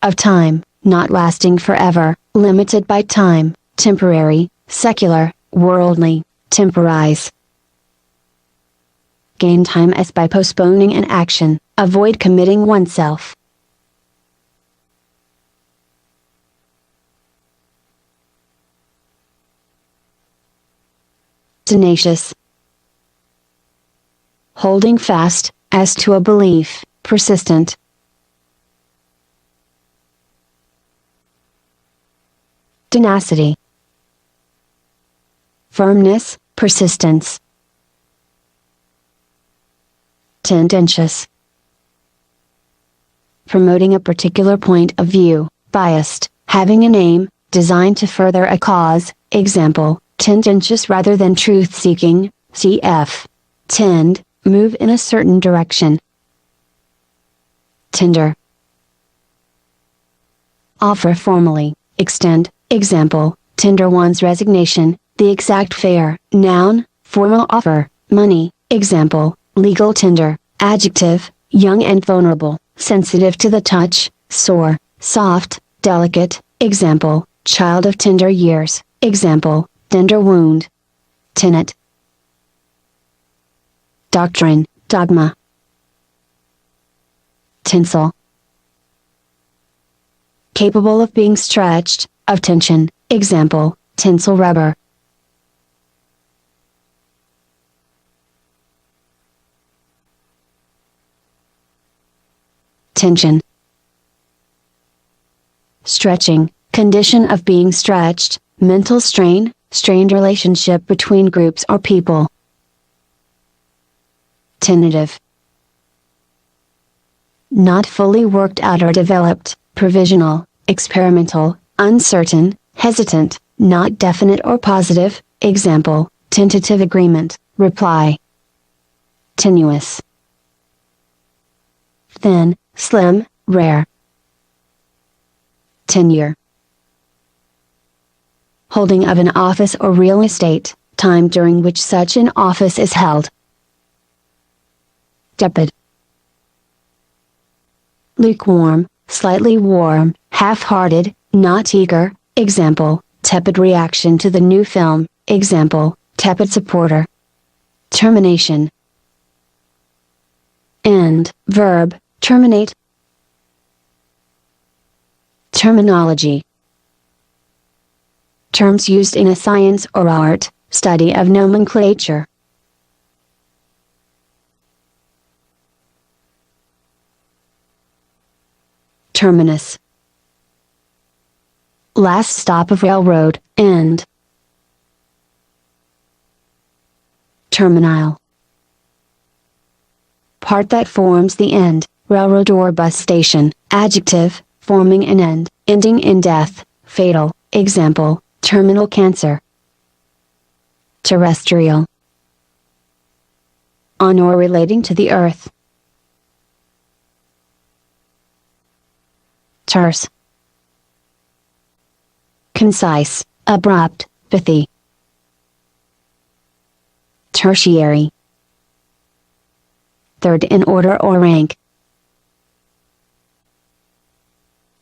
Of time, not lasting forever, limited by time, temporary, secular, worldly, temporize. Gain time as by postponing an action, avoid committing oneself. Tenacious. Holding fast, as to a belief, persistent. Tenacity. Firmness, persistence. Tendentious. promoting a particular point of view, biased, having an aim, designed to further a cause, example, tendentious rather than truth-seeking, cf. Tend, move in a certain direction. Tender. Offer formally, extend, example, tender one's resignation, the exact fare, noun, formal offer, money, example, legal tender, adjective, young and vulnerable, sensitive to the touch, sore, soft, delicate, example, child of tender years, example, tender wound. Tenet. Doctrine, dogma. Tensile. Capable of being stretched, of tension, example, tensile rubber. Tension. Stretching, condition of being stretched, mental strain, strained relationship between groups or people. Tentative. Not fully worked out or developed, provisional, experimental, uncertain, hesitant, not definite or positive, example, tentative agreement, reply. Tenuous. Thin, slim, rare. Tenure. Holding of an office or real estate, time during which such an office is held. Tepid. Lukewarm, slightly warm, half-hearted, not eager, example, tepid reaction to the new film, example, tepid supporter. Termination. End, verb, terminate. Terminology. Terms used in a science or art, study of nomenclature. Terminus. Last stop of railroad, end. Terminile. Part that forms the end, railroad or bus station, adjective, forming an end, ending in death, fatal, example, terminal cancer. Terrestrial. On or relating to the earth. Terse. Concise, abrupt, pithy. Tertiary. Third in order or rank.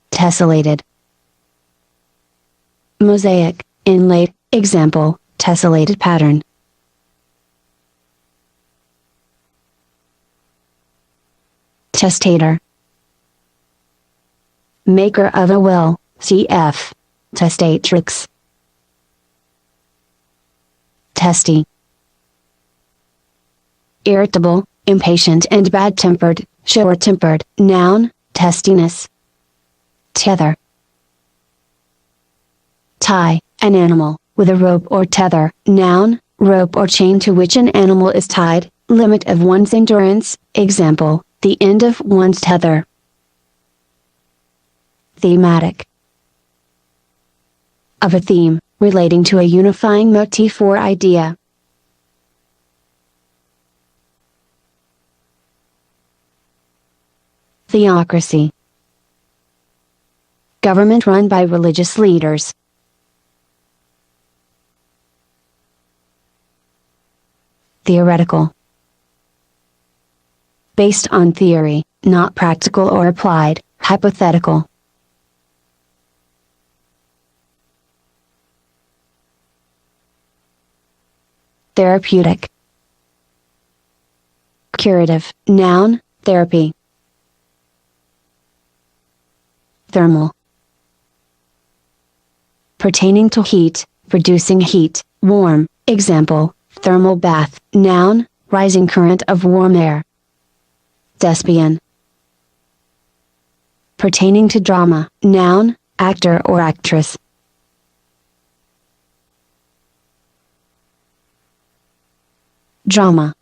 Tessellated. Mosaic, inlaid, example, tessellated pattern. Testator. Maker of a will, cf. Testatrix. Testy. Irritable, impatient and bad-tempered, short-tempered, noun, testiness. Tether. Tie, an animal, with a rope or tether, noun, rope or chain to which an animal is tied, limit of one's endurance, example, the end of one's tether. Thematic. Of a theme, relating to a unifying motif or idea. Theocracy. Government run by religious leaders. Theoretical. Based on theory, not practical or applied, hypothetical. Therapeutic. Curative, noun, therapy. Thermal. Pertaining to heat, producing heat, warm, example, thermal bath, noun, rising current of warm air. Thespian. Pertaining to drama, noun, actor or actress. Drama.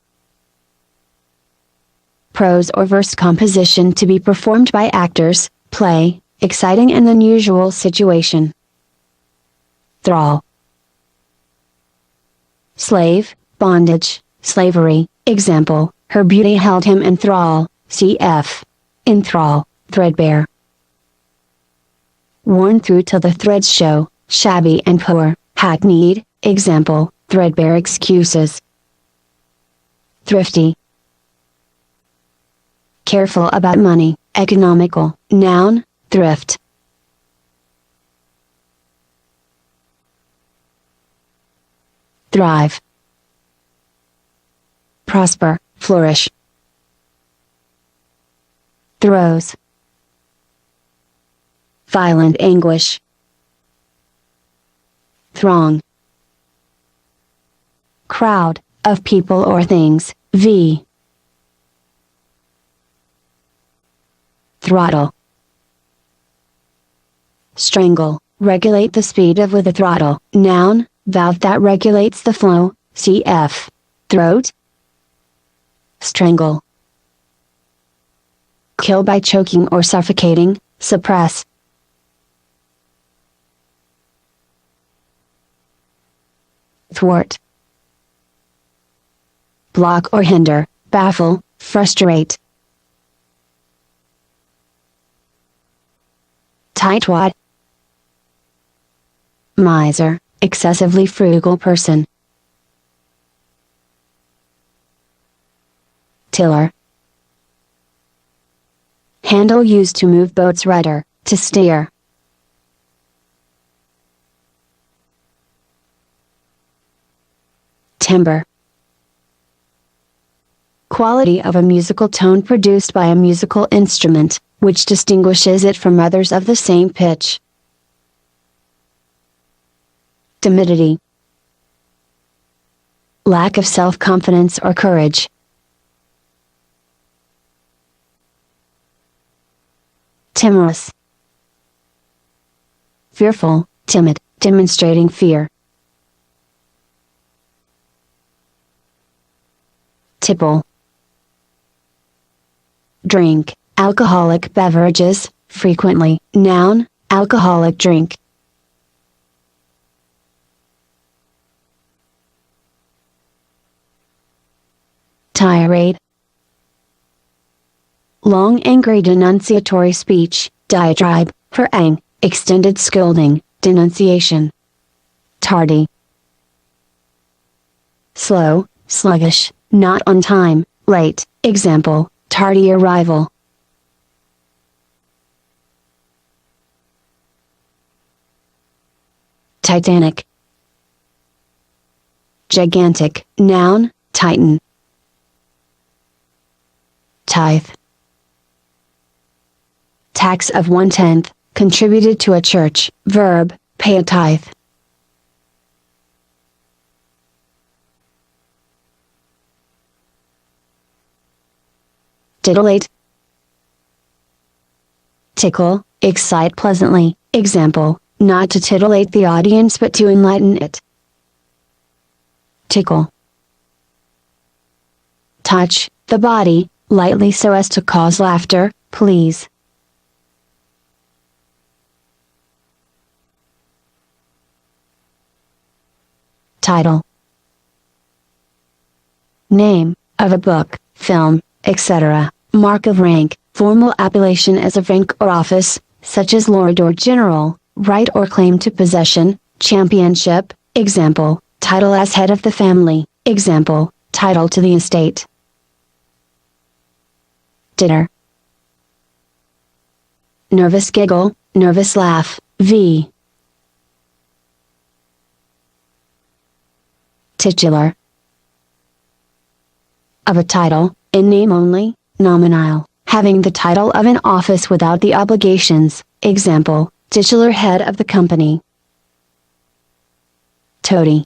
prose or verse composition to be performed by actors, play, exciting and unusual situation. Thrall. Slave, bondage, slavery, example, her beauty held him in thrall, cf. Enthrall, threadbare. Worn through till the threads show, shabby and poor, hackneyed, example, threadbare excuses. Thrifty. Careful about money, economical, noun, thrift. Thrive. Prosper, flourish. Throes. Violent anguish. Throng. Crowd, of people or things, v. Throttle. Strangle, regulate the speed of with a throttle, noun, valve that regulates the flow, cf. Throat. Strangle. Kill by choking or suffocating, suppress. Thwart. Block or hinder, baffle, frustrate. Tightwad. Miser, excessively frugal person. Tiller. Handle used to move boat's rudder, to steer. Timbre. Quality of a musical tone produced by a musical instrument, which distinguishes it from others of the same pitch. Timidity. Lack of self-confidence or courage. Timorous. Fearful, timid, demonstrating fear. Tipple. Drink, alcoholic beverages, frequently, noun, alcoholic drink. Tirade. Long angry denunciatory speech, diatribe, harangue, extended scolding, denunciation. Tardy. Slow, sluggish, not on time, late, example, tardy arrival. Titanic. Gigantic, noun, titan. Tithe. Tax of 1/10, contributed to a church, verb, pay a tithe. Titillate. Tickle, excite pleasantly, example, not to titillate the audience but to enlighten it. Tickle. Touch, the body, lightly so as to cause laughter, please. Title. Name, of a book, film, etc., mark of rank, formal appellation as of rank or office, such as lord or general, right or claim to possession, championship, example, title as head of the family, example, title to the estate. Titter. Nervous giggle, nervous laugh, v. Titular. Of a title, in name only, nominal, having the title of an office without the obligations, example, titular head of the company. Toady.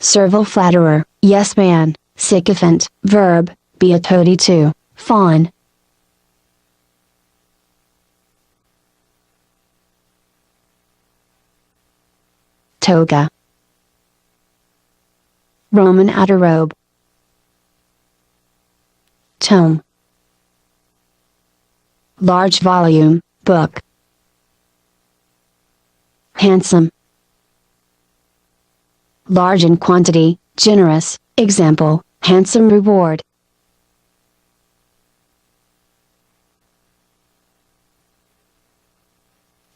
Servile flatterer, yes man, sycophant, verb, be a toady too, fawn. Toga. Roman outer robe. tome. Large volume, book. Handsome. Large in quantity, generous, example, handsome reward.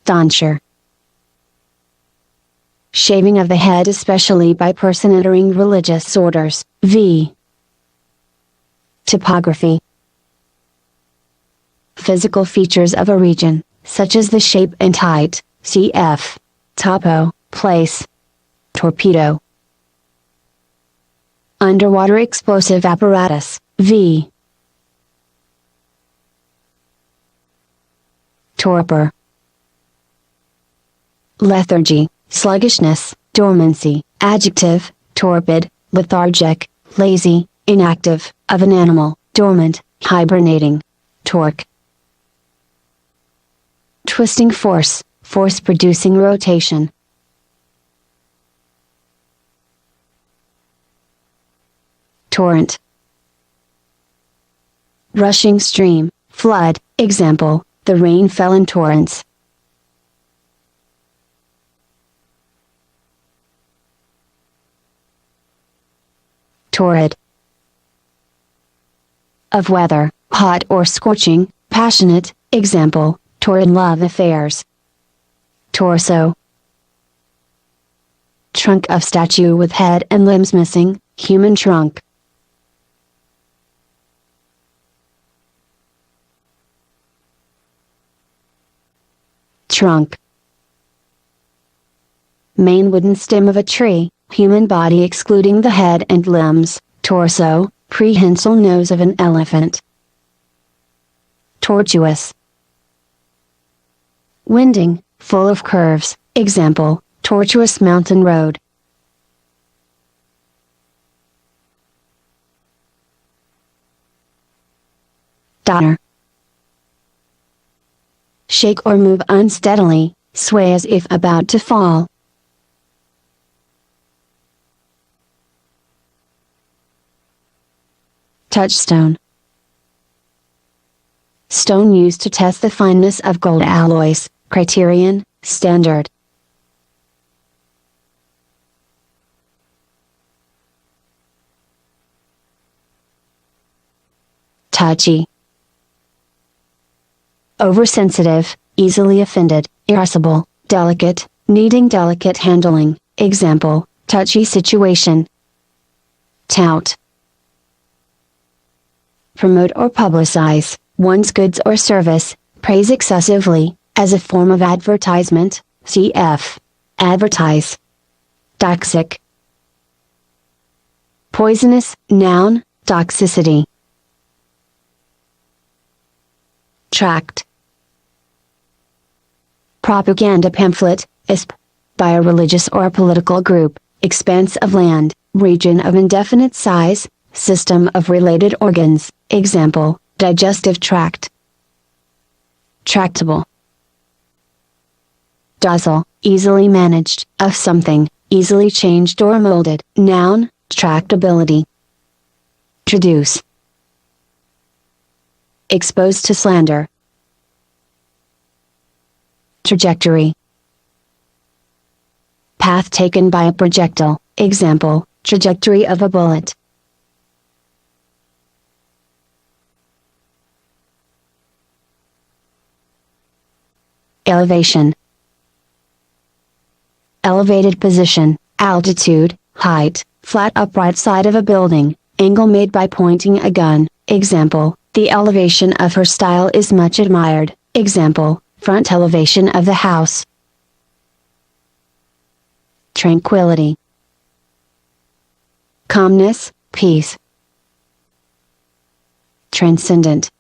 Tonsure. Shaving of the head, especially by person entering religious orders, v. Topography. Physical features of a region, such as the shape and height, cf. Topo, place. Torpedo. Underwater explosive apparatus, v. Torpor. Lethargy, sluggishness, dormancy, adjective, torpid, lethargic, lazy, inactive, of an animal, dormant, hibernating. Torque. Twisting force, force producing rotation. Torrent. Rushing stream, flood, example, the rain fell in torrents. Torrid. Of weather, hot or scorching, passionate, example, torrid love affairs. Torso. Trunk of statue with head and limbs missing, human trunk. Trunk. Main wooden stem of a tree, human body excluding the head and limbs, torso, prehensile nose of an elephant. Tortuous. Winding, full of curves, example, tortuous mountain road. Daughter. Shake or move unsteadily, sway as if about to fall. Touchstone. Stone used to test the fineness of gold alloys, criterion, standard. Touchy. Oversensitive, easily offended, irascible, delicate, needing delicate handling, example, touchy situation. Tout. Promote or publicize one's goods or service, praise excessively, as a form of advertisement, cf. Advertise. Toxic. Poisonous, noun, toxicity. Tract. Propaganda pamphlet, ISP. By a religious or political group, expanse of land, region of indefinite size, system of related organs, example, digestive tract. Tractable. Docile, easily managed, of something, easily changed or molded, noun, tractability. Traduce. Exposed to slander. Trajectory. Path taken by a projectile, example, trajectory of a bullet. Elevation. Elevated position, altitude, height, flat upright side of a building, angle made by pointing a gun, example, the elevation of her style is much admired, example, front elevation of the house. Tranquility. Calmness, peace. Transcendent.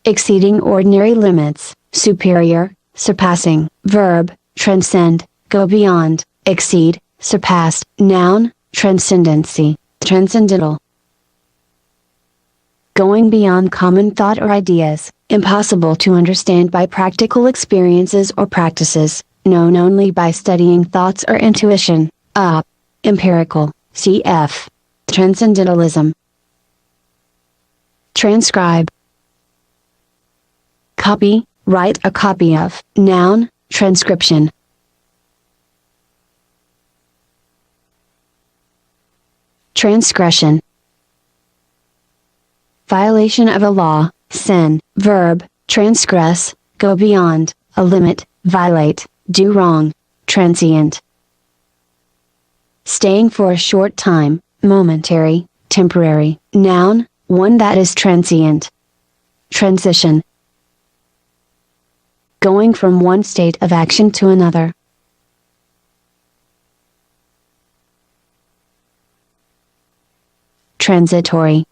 Exceeding ordinary limits, superior, surpassing, verb, transcend, go beyond, exceed, surpass, noun, transcendency, transcendental. Going beyond common thought or ideas, impossible to understand by practical experiences or practices, known only by studying thoughts or intuition, empirical, cf. Transcendentalism. transcribe. Copy, write a copy of. Noun, transcription. Transgression. Violation of a law, sin. Verb, transgress, go beyond, a limit, violate, do wrong. Transient. Staying for a short time, momentary, temporary. Noun, one that is transient. Transition. Going from one state of action to another. Transitory.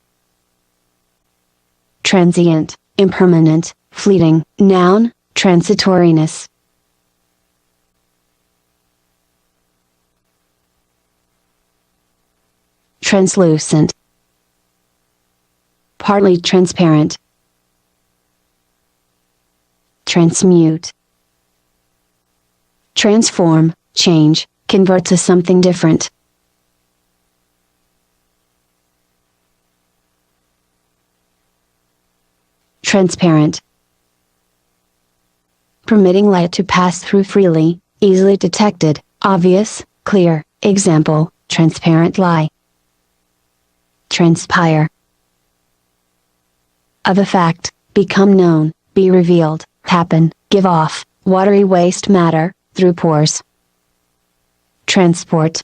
Transient, impermanent, fleeting. Noun, transitoriness. Translucent. Partly transparent. Transmute. Transform, change, convert to something different. Transparent. Permitting light to pass through freely, easily detected, obvious, clear. Example, transparent lie. Transpire. Of a fact, become known, be revealed, happen, give off, watery waste matter, through pores. Transport.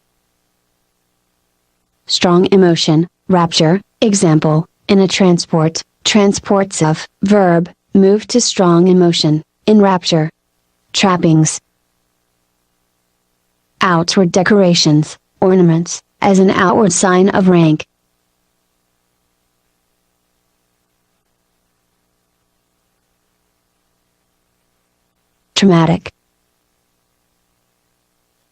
Strong emotion, rapture. Example, in a transport, transports of. Verb, move to strong emotion, in rapture. Trappings. Outward decorations, ornaments, as an outward sign of rank. Traumatic.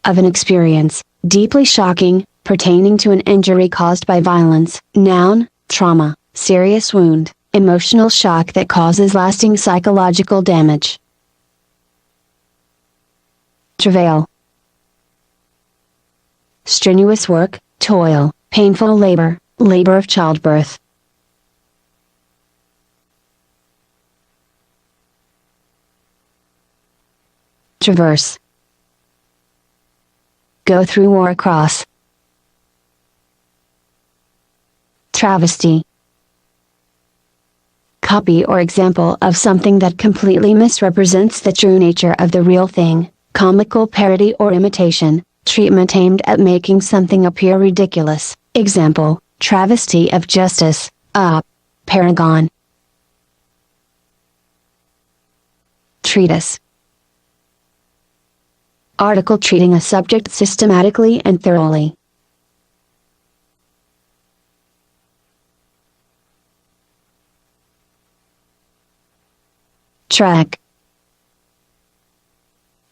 Of an experience, deeply shocking, pertaining to an injury caused by violence. Noun, trauma, serious wound, emotional shock that causes lasting psychological damage. Travail. Strenuous work, toil, painful labor, labor of childbirth. Traverse. Go through or across. Travesty. Copy or example of something that completely misrepresents the true nature of the real thing. Comical parody or imitation, treatment aimed at making something appear ridiculous. Example, travesty of justice, paragon. Treatise. Article treating a subject systematically and thoroughly. Track.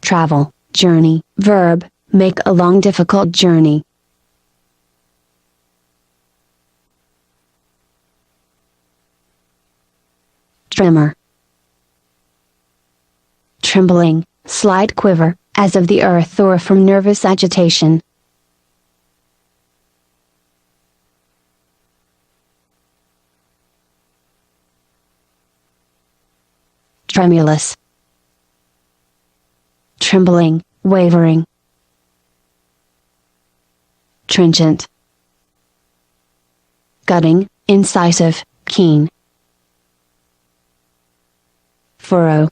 Travel, journey. Verb, make a long difficult journey. Tremor. Trembling, slight quiver, as of the earth or from nervous agitation. Tremulous. Trembling, wavering. Trenchant. Gutting, incisive, keen. Furrow.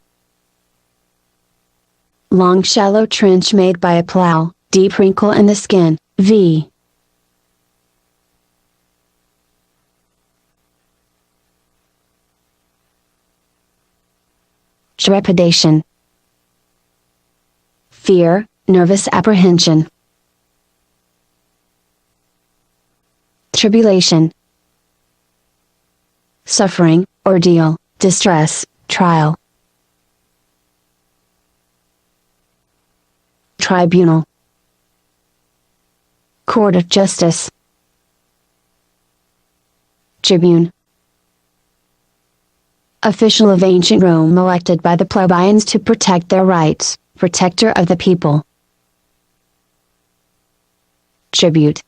Long shallow trench made by a plow, deep wrinkle in the skin, v. Trepidation. Fear, nervous apprehension. Tribulation. Suffering, ordeal, distress, trial. Tribunal. Court of justice. Tribune. Official of ancient Rome elected by the plebeians to protect their rights, protector of the people. Tribute.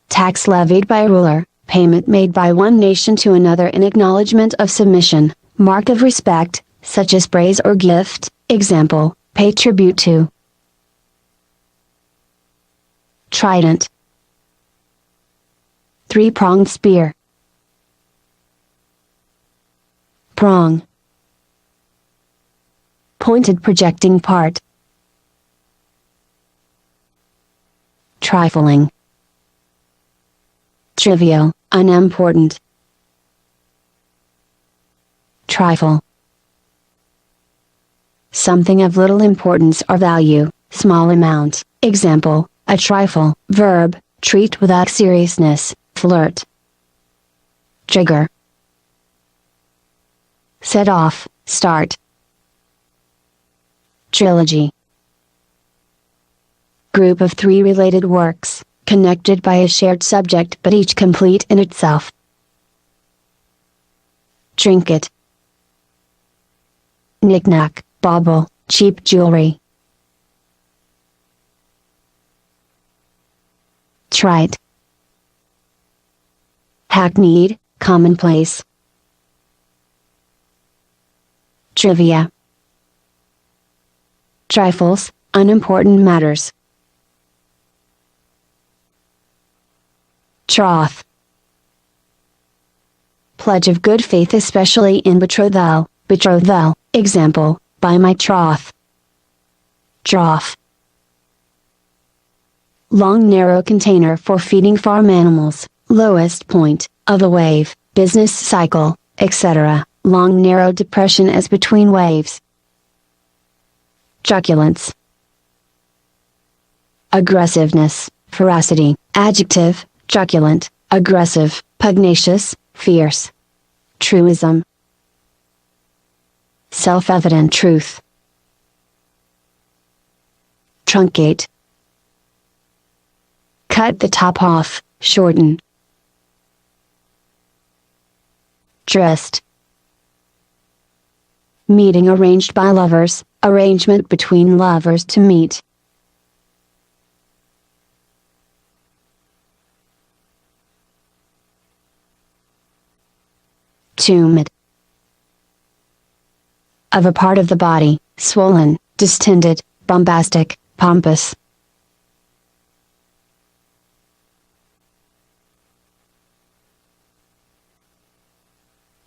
Tax levied by a ruler, payment made by one nation to another in acknowledgement of submission, mark of respect, such as praise or gift, example, pay tribute to. Trident. Three-pronged spear. Prong. Pointed projecting part. Trifling. Trivial, unimportant. Trifle. Something of little importance or value, small amount, example, a trifle. Verb, treat without seriousness, flirt. Trigger. Set off, start. Trilogy. Group of three related works, connected by a shared subject but each complete in itself. Trinket. Knick-knack, bauble, cheap jewelry. Trite. Hackneyed, commonplace. Trivia. Trifles, unimportant matters. Troth. Pledge of good faith, especially in betrothal, example, by my troth. Trough. Long narrow container for feeding farm animals, lowest point of a wave, business cycle, etc. Long narrow depression as between waves. Truculence. Aggressiveness, ferocity, adjective, truculent, aggressive, pugnacious, fierce. Truism. Self-evident truth. Truncate. Cut the top off, shorten. Tryst. Meeting arranged by lovers, arrangement between lovers to meet. Tumid. Of a part of the body, swollen, distended, bombastic, pompous.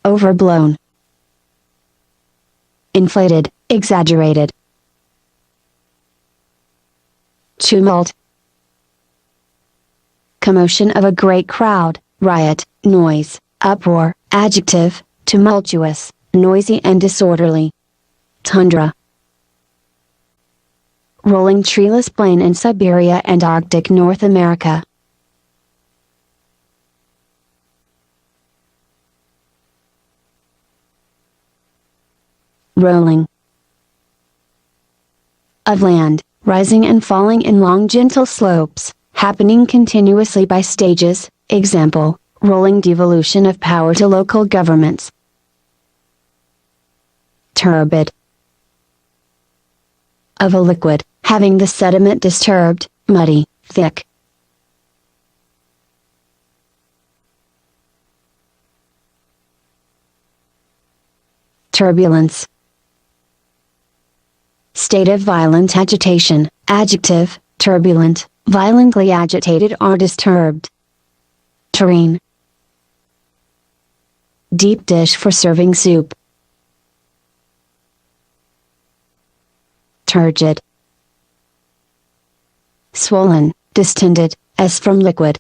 Overblown. Inflated, exaggerated. Tumult. Commotion of a great crowd, riot, noise, uproar, adjective, tumultuous, noisy and disorderly. Tundra. Rolling treeless plain in Siberia and Arctic North America. Rolling. Of land, rising and falling in long gentle slopes, happening continuously by stages, example, rolling devolution of power to local governments. Turbid. Of a liquid, having the sediment disturbed, muddy, thick. Turbulence. State of violent agitation, adjective, turbulent, violently agitated or disturbed. Tureen. Deep dish for serving soup. Turgid. Swollen, distended, as from liquid.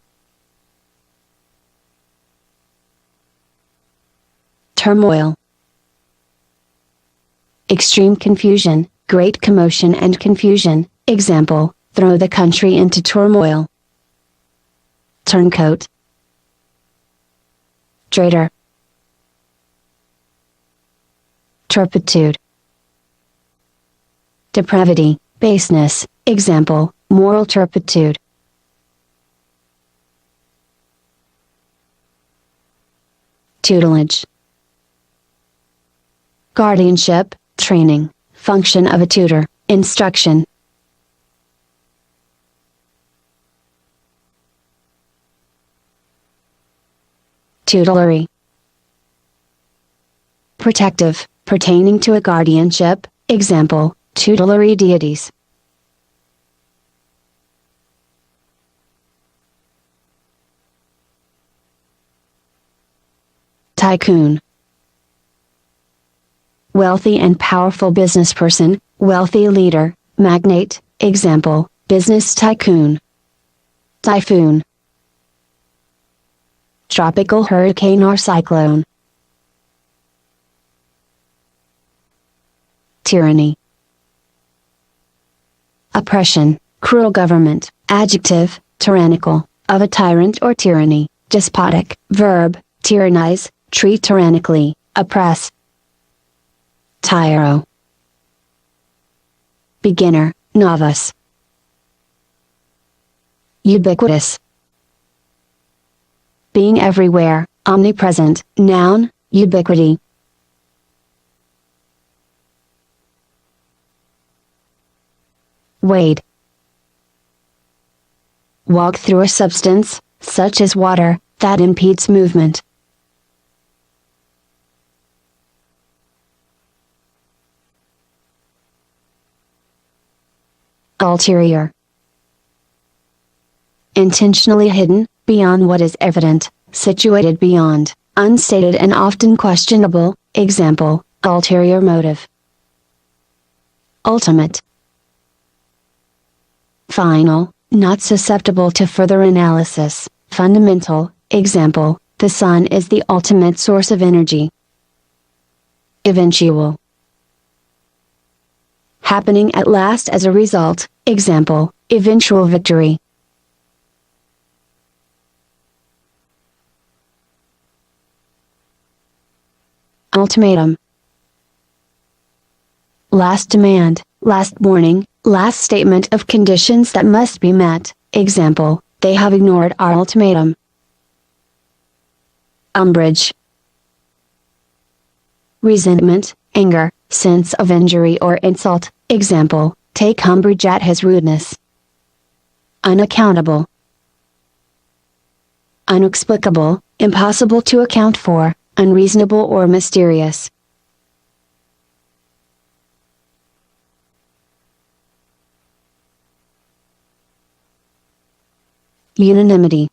Turmoil. Extreme confusion, great commotion and confusion, example, throw the country into turmoil. Turncoat. Traitor. Turpitude. Depravity, baseness, example, moral turpitude. Tutelage. Guardianship, training, function of a tutor, instruction. tutelary. Protective, pertaining to a guardianship, example, tutelary deities. Tycoon. Wealthy and powerful businessperson, wealthy leader, magnate, example, business tycoon. Typhoon. Tropical hurricane or cyclone. Tyranny. Oppression, cruel government, adjective, tyrannical, of a tyrant or tyranny, despotic, verb, tyrannize, treat tyrannically, oppress. Tyro. Beginner, novice. Ubiquitous. Being everywhere, omnipresent, noun, ubiquity. Wade. Walk through a substance, such as water, that impedes movement. Ulterior. Intentionally hidden, beyond what is evident, situated beyond, unstated and often questionable, example, ulterior motive. Ultimate. Final, not susceptible to further analysis, fundamental, example, the sun is the ultimate source of energy. Eventual. Happening at last as a result, example, eventual victory. Ultimatum. Last demand, last warning, last statement of conditions that must be met, example, they have ignored our ultimatum. Umbrage. Resentment, anger, sense of injury or insult, example, take umbrage at his rudeness. Unaccountable. Inexplicable, impossible to account for, unreasonable or mysterious. Unanimity.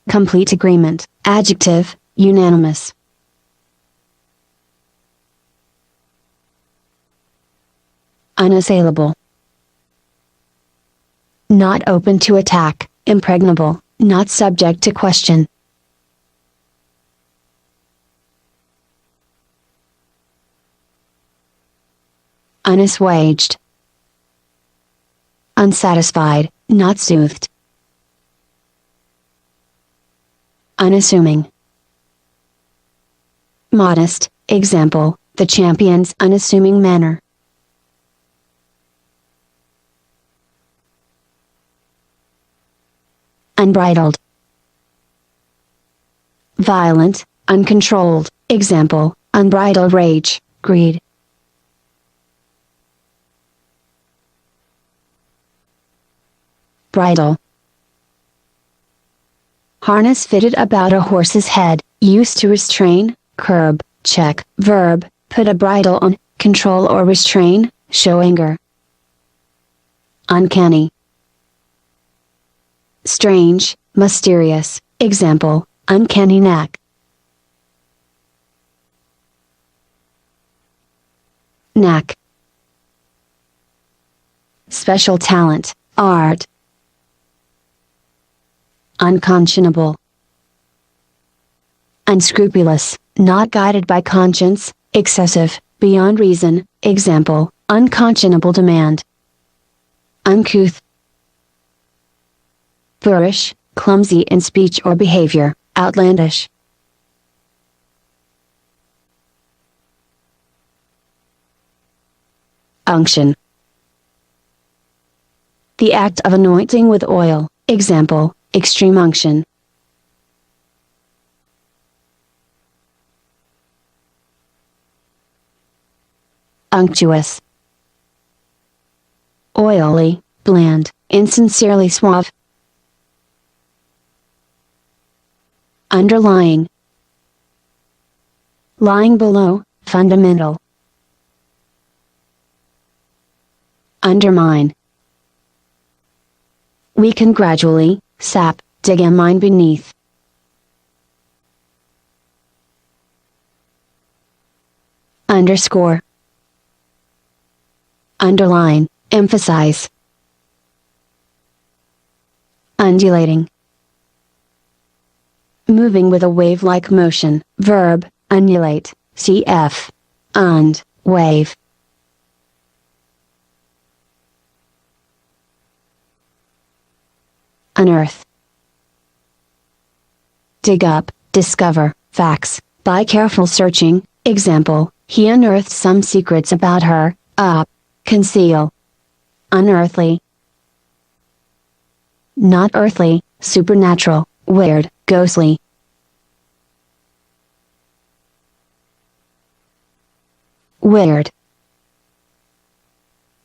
Complete agreement, adjective, unanimous. Unassailable. Not open to attack, impregnable, not subject to question. Unassuaged. Unsatisfied, not soothed. Unassuming. Modest, example, the champion's unassuming manner. Unbridled. Violent, uncontrolled, example, unbridled rage, greed. Bridle. Harness fitted about a horse's head, used to restrain, curb, check, verb, put a bridle on, control or restrain, show anger. Uncanny. Strange, mysterious, example, uncanny knack. Knack. Special talent, art. Unconscionable. Unscrupulous, not guided by conscience, excessive, beyond reason, example, unconscionable demand. Uncouth. Boorish, clumsy in speech or behavior, outlandish. Unction. The act of anointing with oil, example, extreme unction. Unctuous. Oily, bland, insincerely suave. underlying. Lying below, fundamental. Undermine. Weaken gradually, sap, dig a mine beneath. Underscore. Underline, emphasize. Undulating. Moving with a wave-like motion, verb, undulate, cf. Und, wave. Unearth. Dig up, discover, facts, by careful searching, example, he unearthed some secrets about her, up, conceal. Unearthly. Not earthly, supernatural, weird, ghostly. Weird.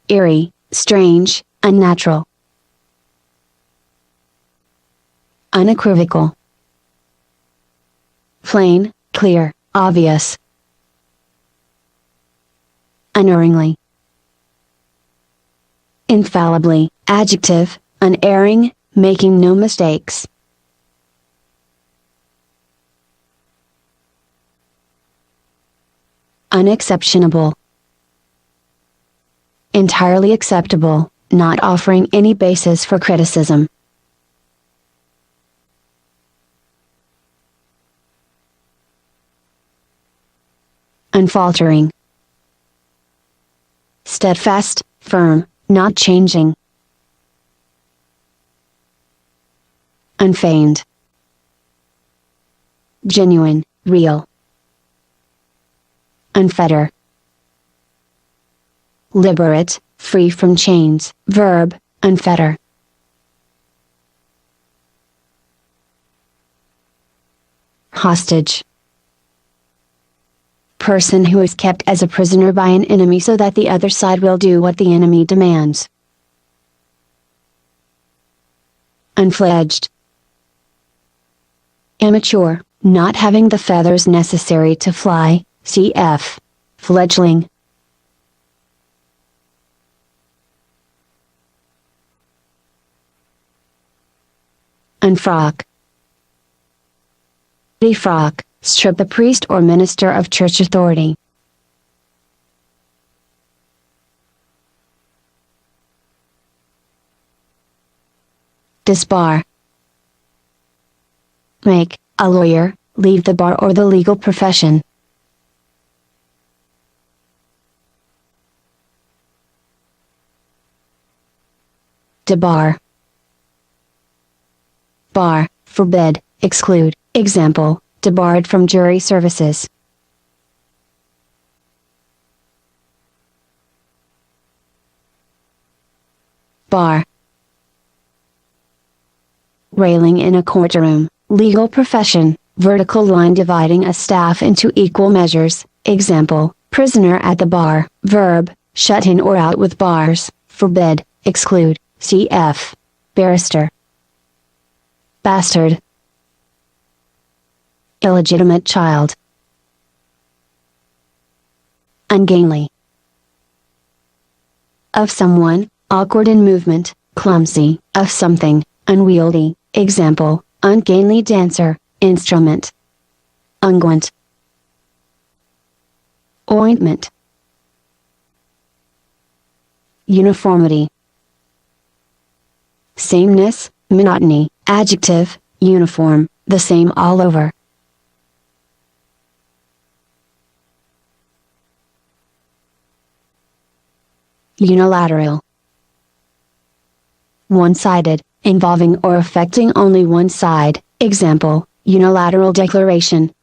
Eerie, strange, unnatural. Unequivocal. Plain, clear, obvious. Unerringly. Infallibly, adjective, unerring, making no mistakes. Unexceptionable. Entirely acceptable, not offering any basis for criticism. Unfaltering. Steadfast, firm, not changing. Unfeigned. Genuine, real. Unfetter. Liberate, free from chains, verb, unfetter. Hostage. Person who is kept as a prisoner by an enemy so that the other side will do what the enemy demands. Unfledged. Immature, not having the feathers necessary to fly, cf. Fledgling. Unfrock. Defrock, strip a priest or minister of church authority. Disbar. Make, a lawyer, leave the bar or the legal profession. Debar. Bar, forbid, exclude, example, debarred from jury services. Bar. Railing in a courtroom, legal profession, vertical line dividing a staff into equal measures, example, prisoner at the bar, verb, shut in or out with bars, forbid, exclude, cf. Barrister. Bastard. Illegitimate child. Ungainly. Of someone, awkward in movement, clumsy, of something, unwieldy, example, ungainly dancer, instrument. Unguent. Ointment. Uniformity. Sameness, monotony, adjective, uniform, the same all over. Unilateral. One-sided, involving or affecting only one side, example, unilateral declaration.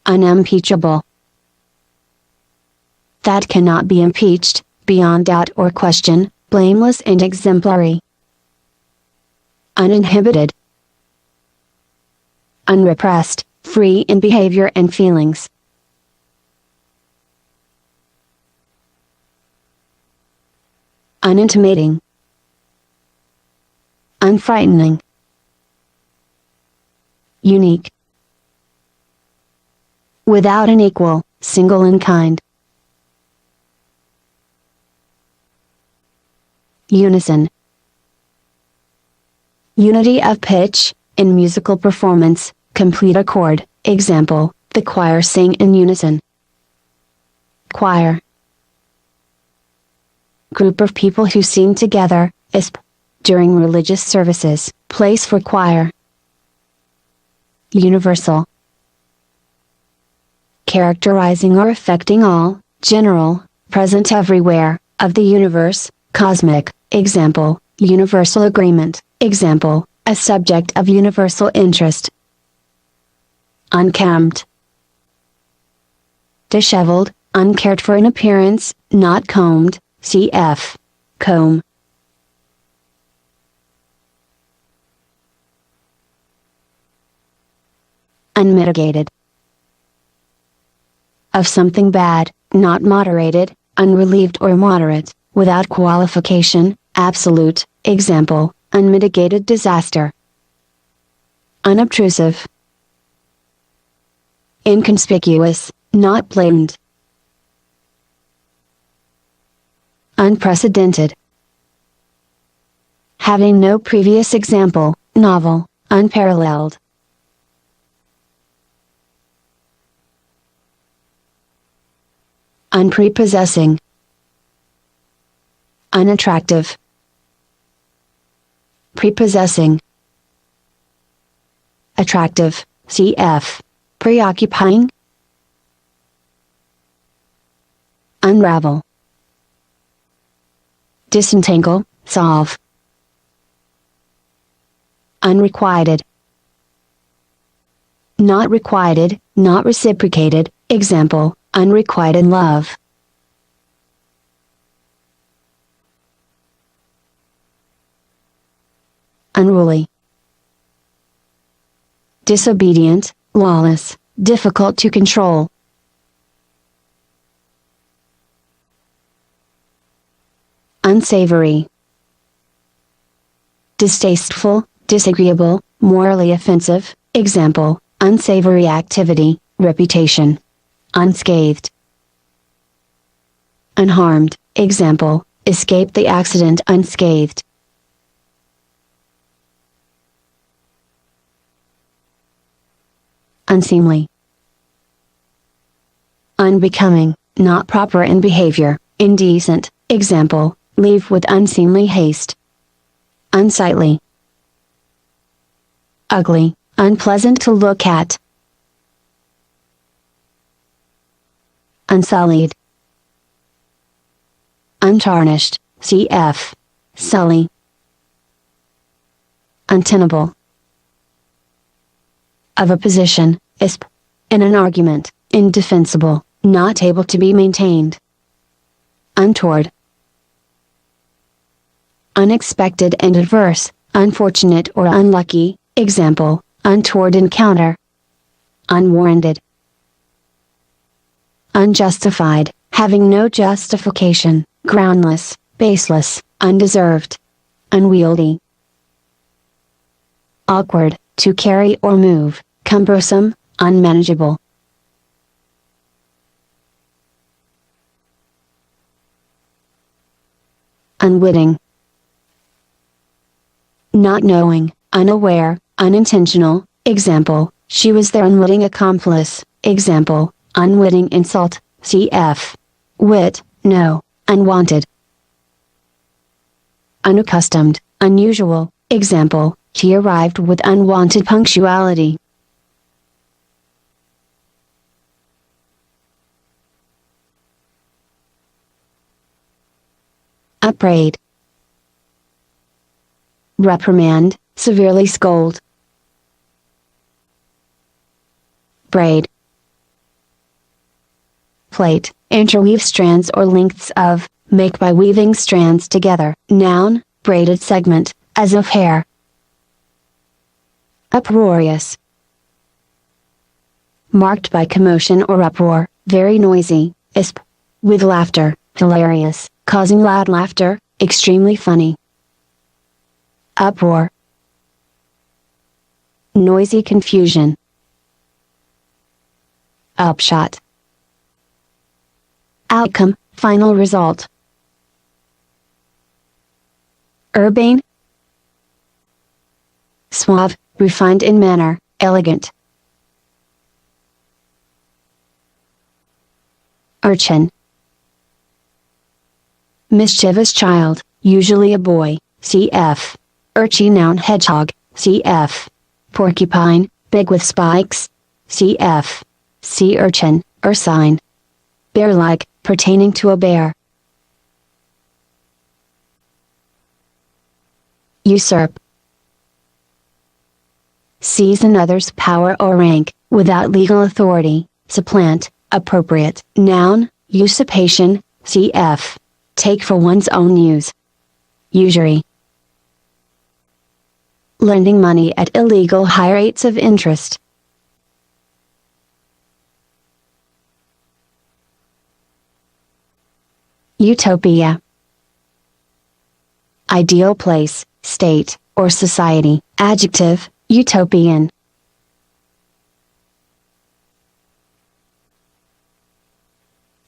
Unimpeachable. That cannot be impeached, beyond doubt or question, blameless and exemplary. Uninhibited. Unrepressed, free in behavior and feelings. Unintimating. Unfrightening. Unique, without an equal, single in kind. Unison. Unity of pitch, in musical performance, complete accord, example, the choir sing in unison. Choir. Group of people who sing together, ISP. During religious services, place for choir. Universal. Characterizing or affecting all, general, present everywhere, of the universe, cosmic, example, universal agreement, example, a subject of universal interest. Unkempt. Disheveled, uncared for in appearance, not combed, cf. comb. Unmitigated. Of something bad, not moderated, unrelieved or moderate, without qualification, absolute, example, unmitigated disaster. Unobtrusive. Inconspicuous, not blatant. Unprecedented. Having no previous example, novel, unparalleled. Unprepossessing. Unattractive. Prepossessing. Attractive, cf. preoccupying. Unravel. Disentangle, solve. Unrequited. Not requited, not reciprocated, example, unrequited love. Unruly. Disobedient, lawless, difficult to control. Unsavory. Distasteful, disagreeable, morally offensive, example, unsavory activity, reputation. Unscathed. Unharmed, example, escaped the accident unscathed. Unseemly. Unbecoming, not proper in behavior, indecent, example, leave with unseemly haste. Unsightly. Ugly, unpleasant to look at. Unsullied. Untarnished, cf. sully. Untenable. Of a position, isp. In an argument, indefensible, not able to be maintained. Untoward. Unexpected and adverse, unfortunate or unlucky, example, untoward encounter. Unwarranted. Unjustified, having no justification, groundless, baseless, undeserved. Unwieldy. Awkward, to carry or move, cumbersome, unmanageable. Unwitting. Not knowing, unaware, unintentional, example, she was their unwitting accomplice, example, unwitting insult, cf. wit, no, unwanted. Unaccustomed, unusual, example, she arrived with unwanted punctuality. Upbraid. Reprimand, severely scold. Braid. Plait, interweave strands or lengths of, make by weaving strands together. Noun, braided segment, as of hair. Uproarious. Marked by commotion or uproar, very noisy, isp. With laughter, hilarious, causing loud laughter, extremely funny. Uproar. Noisy confusion. upshot. Outcome, final result. Urbane, suave, refined in manner, elegant. Urchin, mischievous child, usually a boy, cf. Urchy noun hedgehog, cf. Porcupine, big with spikes, cf. Sea urchin, ursine. Bear-like, pertaining to a bear. Usurp, seize another's power or rank, without legal authority, supplant, appropriate. Noun, usurpation, cf. Take for one's own use. Usury, lending money at illegal high rates of interest. Utopia, ideal place, state, or society. Adjective, utopian.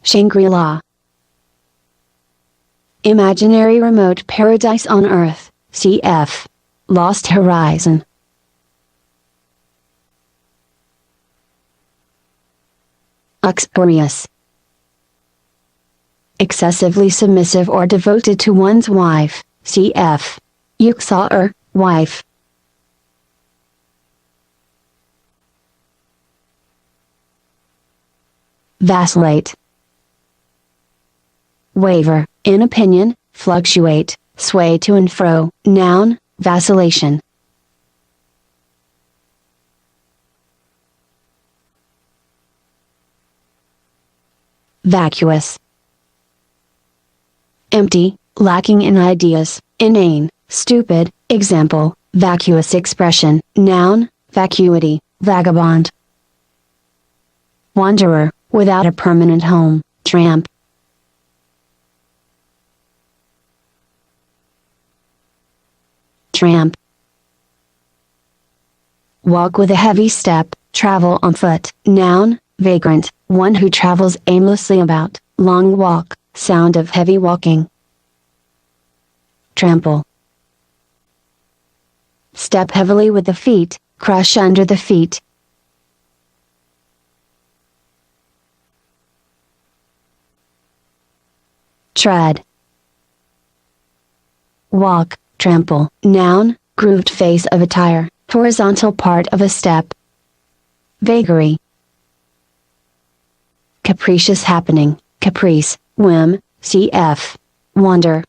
Shangri-La, imaginary remote paradise on earth, cf. Lost Horizon. Uxorious, excessively submissive or devoted to one's wife, cf. Uxor, wife. Vacillate, waver, in opinion, fluctuate, sway to and fro. Noun, vacillation. Vacuous, empty, lacking in ideas, inane, stupid. Example, vacuous expression. Noun, vacuity, vagabond. Wanderer, without a permanent home, tramp. Tramp, walk with a heavy step, travel on foot. Noun, vagrant, one who travels aimlessly about. Long walk, sound of heavy walking. Trample, step heavily with the feet, crush under the feet. Tread, walk, trample. Noun, grooved face of a tire, horizontal part of a step. Vagary, capricious happening, caprice, whim, cf. Wander.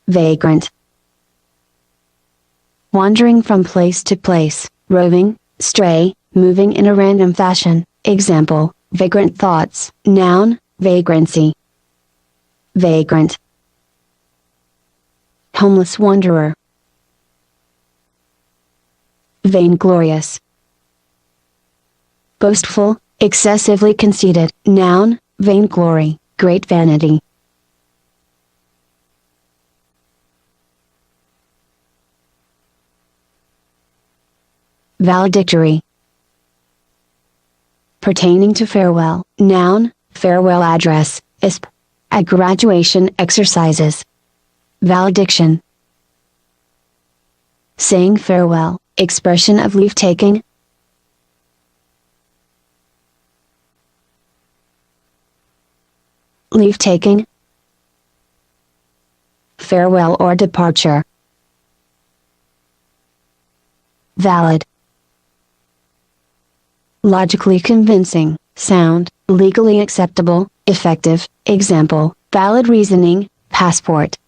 Vagrant, wandering from place to place, roving, stray, moving in a random fashion. Example, vagrant thoughts. Noun, vagrancy. Vagrant, homeless wanderer. Vainglorious, boastful, excessively conceited. Noun, vainglory, great vanity. Valedictory, pertaining to farewell. Noun, farewell address, ISP. At graduation exercises. Valediction, saying farewell, expression of leave taking. Leave taking, farewell or departure. Valid, logically convincing, sound, legally acceptable, effective. Example, valid reasoning, passport.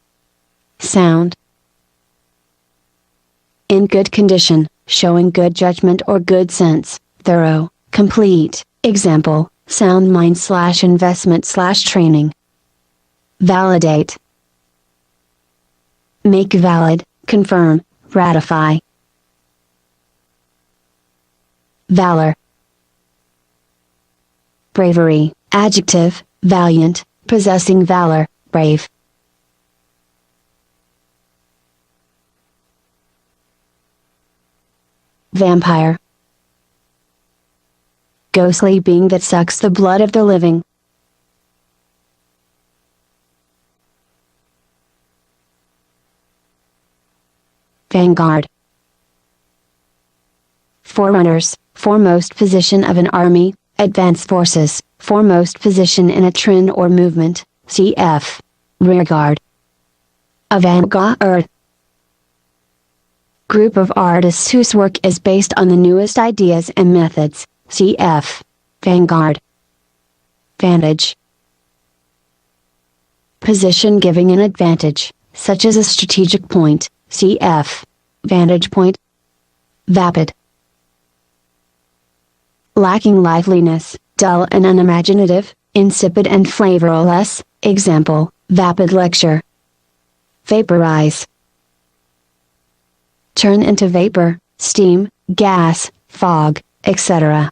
Sound, in good condition, showing good judgment or good sense, thorough, complete. Example, sound mind/investment/training. Validate, make valid, confirm, ratify. Valor, bravery, adjective, valiant, possessing valor, brave. vampire. Ghostly being that sucks the blood of the living. Vanguard. Forerunners, foremost position of an army, advance forces, foremost position in a trend or movement, cf. Rearguard. Avant-garde. Group of artists whose work is based on the newest ideas and methods, cf. Vanguard. Vantage. Position giving an advantage, such as a strategic point, cf. Vantage point. Vapid. Lacking liveliness, dull and unimaginative, insipid and flavorless, example, vapid lecture. Vaporize. Turn into vapor, steam, gas, fog, etc.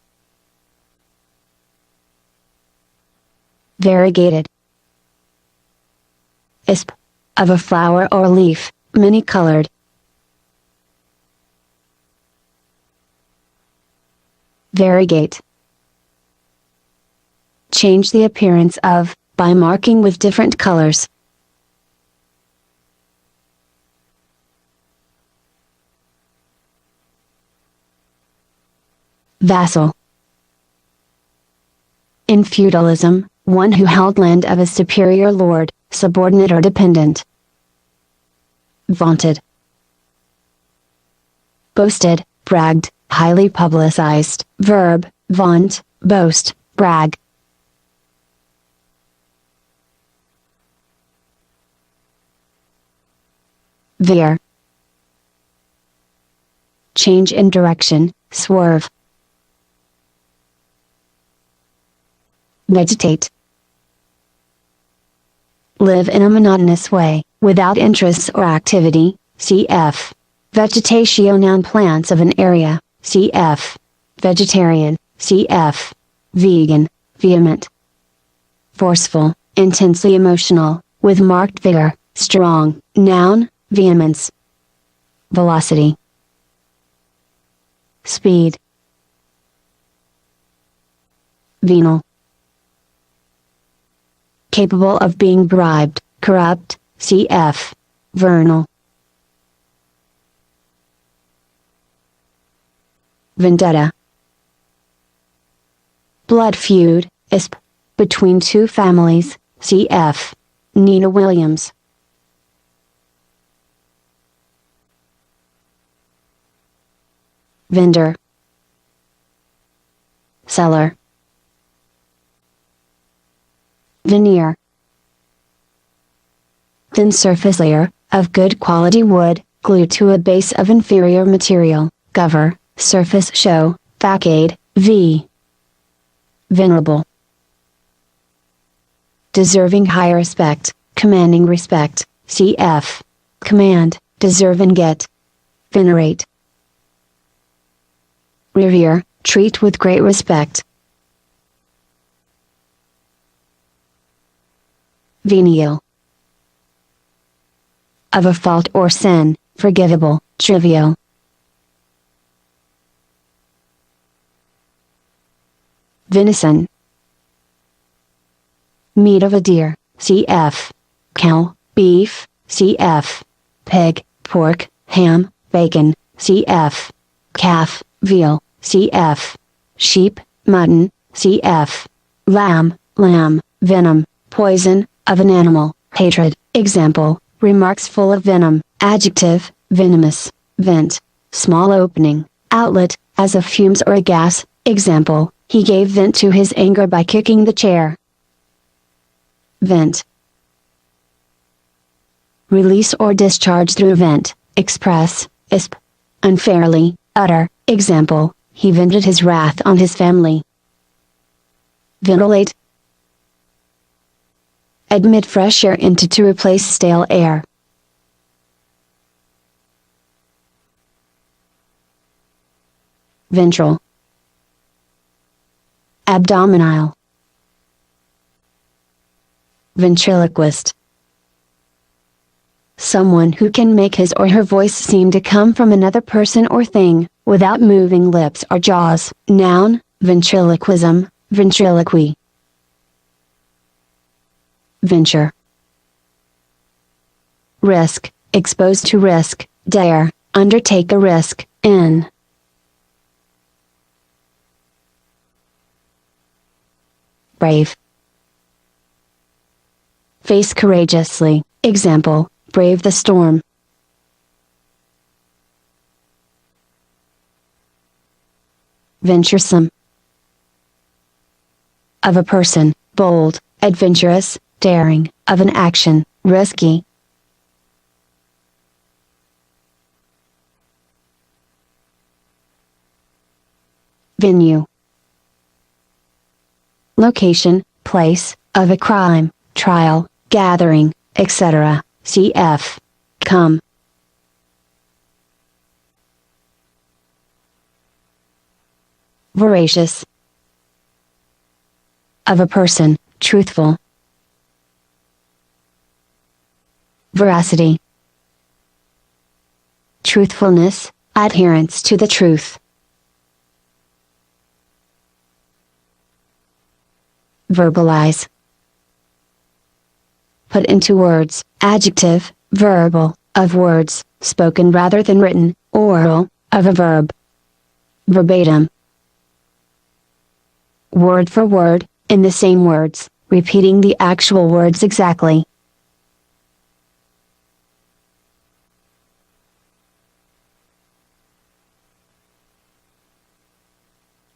Variegated. Isp. Of a flower or leaf, many-colored. Variegate. Change the appearance of, by marking with different colors. Vassal. In feudalism, one who held land of a superior lord, subordinate or dependent. Vaunted. Boasted, bragged, highly publicized, verb, vaunt, boast, brag. Veer. Change in direction, swerve. Vegetate. Live in a monotonous way, without interests or activity, cf. Vegetation. Noun plants of an area, cf. Vegetarian, cf. Vegan, vehement. Forceful, intensely emotional, with marked vigor, strong, noun, vehemence. Velocity. Speed. Venal. Capable of being bribed, corrupt, cf. Vernal. Vendetta. Blood feud, isp. Between two families, cf. Nina Williams. Vendor. Seller. Veneer. Thin surface layer, of good quality wood, glued to a base of inferior material, cover, surface show, facade, v. Venerable. Deserving high respect, commanding respect, cf. Command, deserve and get. Venerate. Revere, treat with great respect. Venial. Of a fault or sin, forgivable, trivial. Venison. Meat of a deer, cf. Cow, beef, cf. Pig, pork, ham, bacon, cf. Calf, veal, cf. Sheep, mutton, cf. Lamb, venom, poison, of an animal, hatred, example, remarks full of venom, adjective, venomous, vent, small opening, outlet, as of fumes or a gas, example, he gave vent to his anger by kicking the chair. Vent. Release or discharge through vent, express, isp. Unfairly, utter, example, he vented his wrath on his family. Ventilate. Admit fresh air into to replace stale air. Ventral. Abdominal. Ventriloquist. Someone who can make his or her voice seem to come from another person or thing, without moving lips or jaws. Noun, ventriloquism, ventriloquy. Venture. Risk, exposed to risk, dare, undertake a risk, in. Brave. Face courageously, example, brave the storm. Venturesome. Of a person, bold, adventurous, daring, of an action, risky. Venue. Location, place, of a crime, trial, gathering, etc. Cf. Come. Veracious. Of a person, truthful. Veracity. Truthfulness, adherence to the truth. Verbalize. Put into words, adjective, verbal, of words, spoken rather than written, oral, of a verb. Verbatim. Word for word, in the same words, repeating the actual words exactly.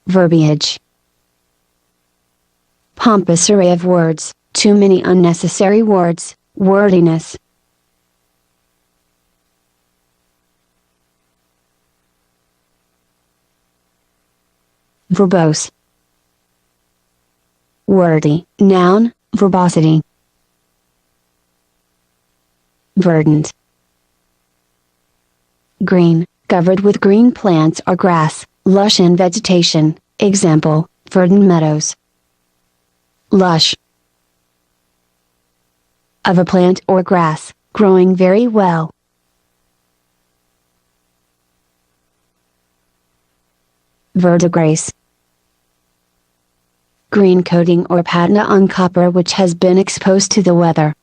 Verbiage. Pompous array of words, too many unnecessary words, wordiness. Verbose. Wordy, noun, verbosity. Verdant. Green, covered with green plants or grass, lush in vegetation, example, verdant meadows. Lush. Of a plant or grass, growing very well. Verdigris. Green coating or patina on copper which has been exposed to the weather.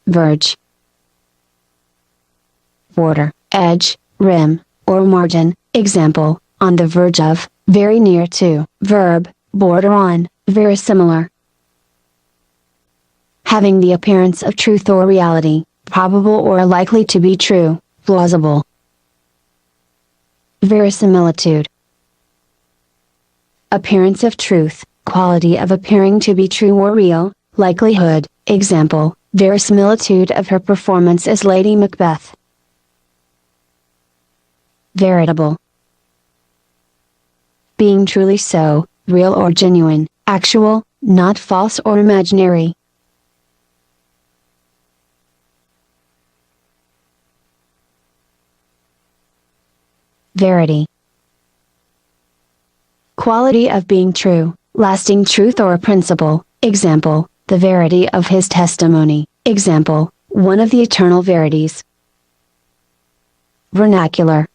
Verge. Border, edge, rim, or margin, example, on the verge of, very near to, verb, border on, verisimilar. Having the appearance of truth or reality, probable or likely to be true, plausible. Verisimilitude. Appearance of truth, quality of appearing to be true or real, likelihood, example, verisimilitude of her performance as Lady Macbeth. Veritable. Being truly so, real or genuine, actual, not false or imaginary. Verity. Quality of being true, lasting truth or principle, example, the verity of his testimony, example, one of the eternal verities. Vernacular.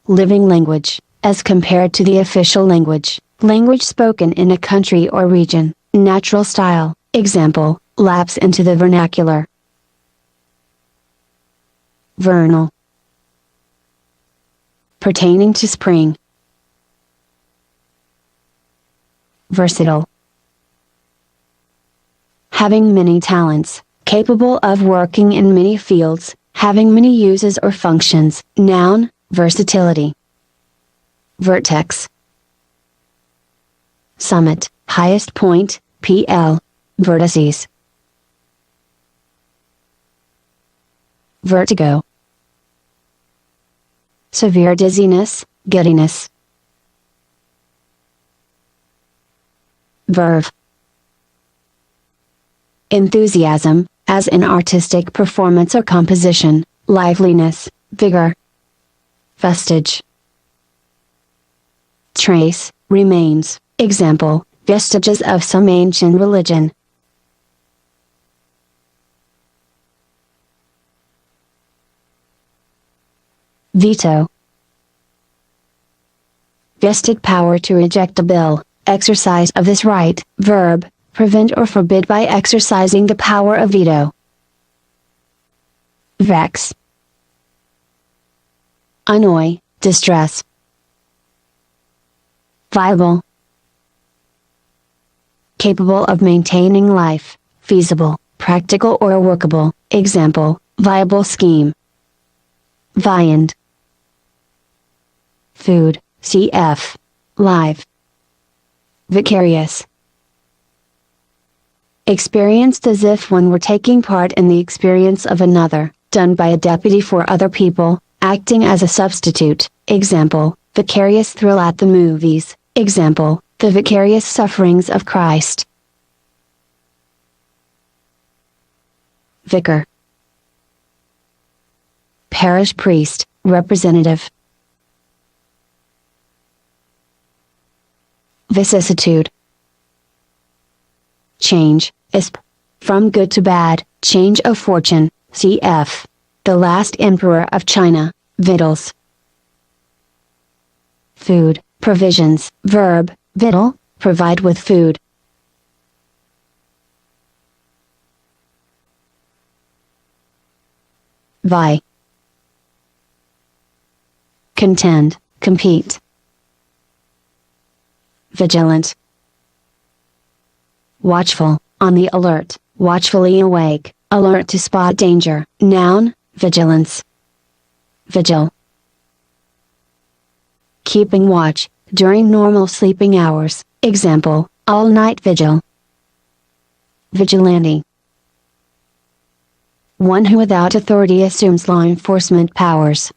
Living language, as compared to the official language, language spoken in a country or region, natural style, example, lapse into the vernacular. Vernal. Pertaining to spring. Versatile. Having many talents, capable of working in many fields, having many uses or functions. Noun, versatility. Vertex. Summit, highest point, PL. Vertices. Vertigo. Severe dizziness, giddiness. Verve. Enthusiasm, as in artistic performance or composition, liveliness, vigor. Vestige. Trace, remains, example, vestiges of some ancient religion. veto. Vested power to reject a bill, exercise of this right. Verb, prevent or forbid by exercising the power of veto. Vex. Annoy, distress. Viable. Capable of maintaining life, feasible, practical or workable. Example, viable scheme. Viand. Food, cf. Live. Vicarious. Experienced as if one were taking part in the experience of another, done by a deputy for other people, acting as a substitute. Example, vicarious thrill at the movies. Example, the vicarious sufferings of Christ. Vicar. Parish priest, representative. Vicissitude. Change, isp. From good to bad, change of fortune, cf. The last emperor of China, victuals. Food, provisions. Verb, victual, provide with food. Vie. Contend, compete. Vigilant. Watchful, on the alert, watchfully awake, alert to spot danger. Noun, vigilance. Vigil. Keeping watch, during normal sleeping hours. Example, all-night vigil. Vigilante. One who without authority assumes law enforcement powers.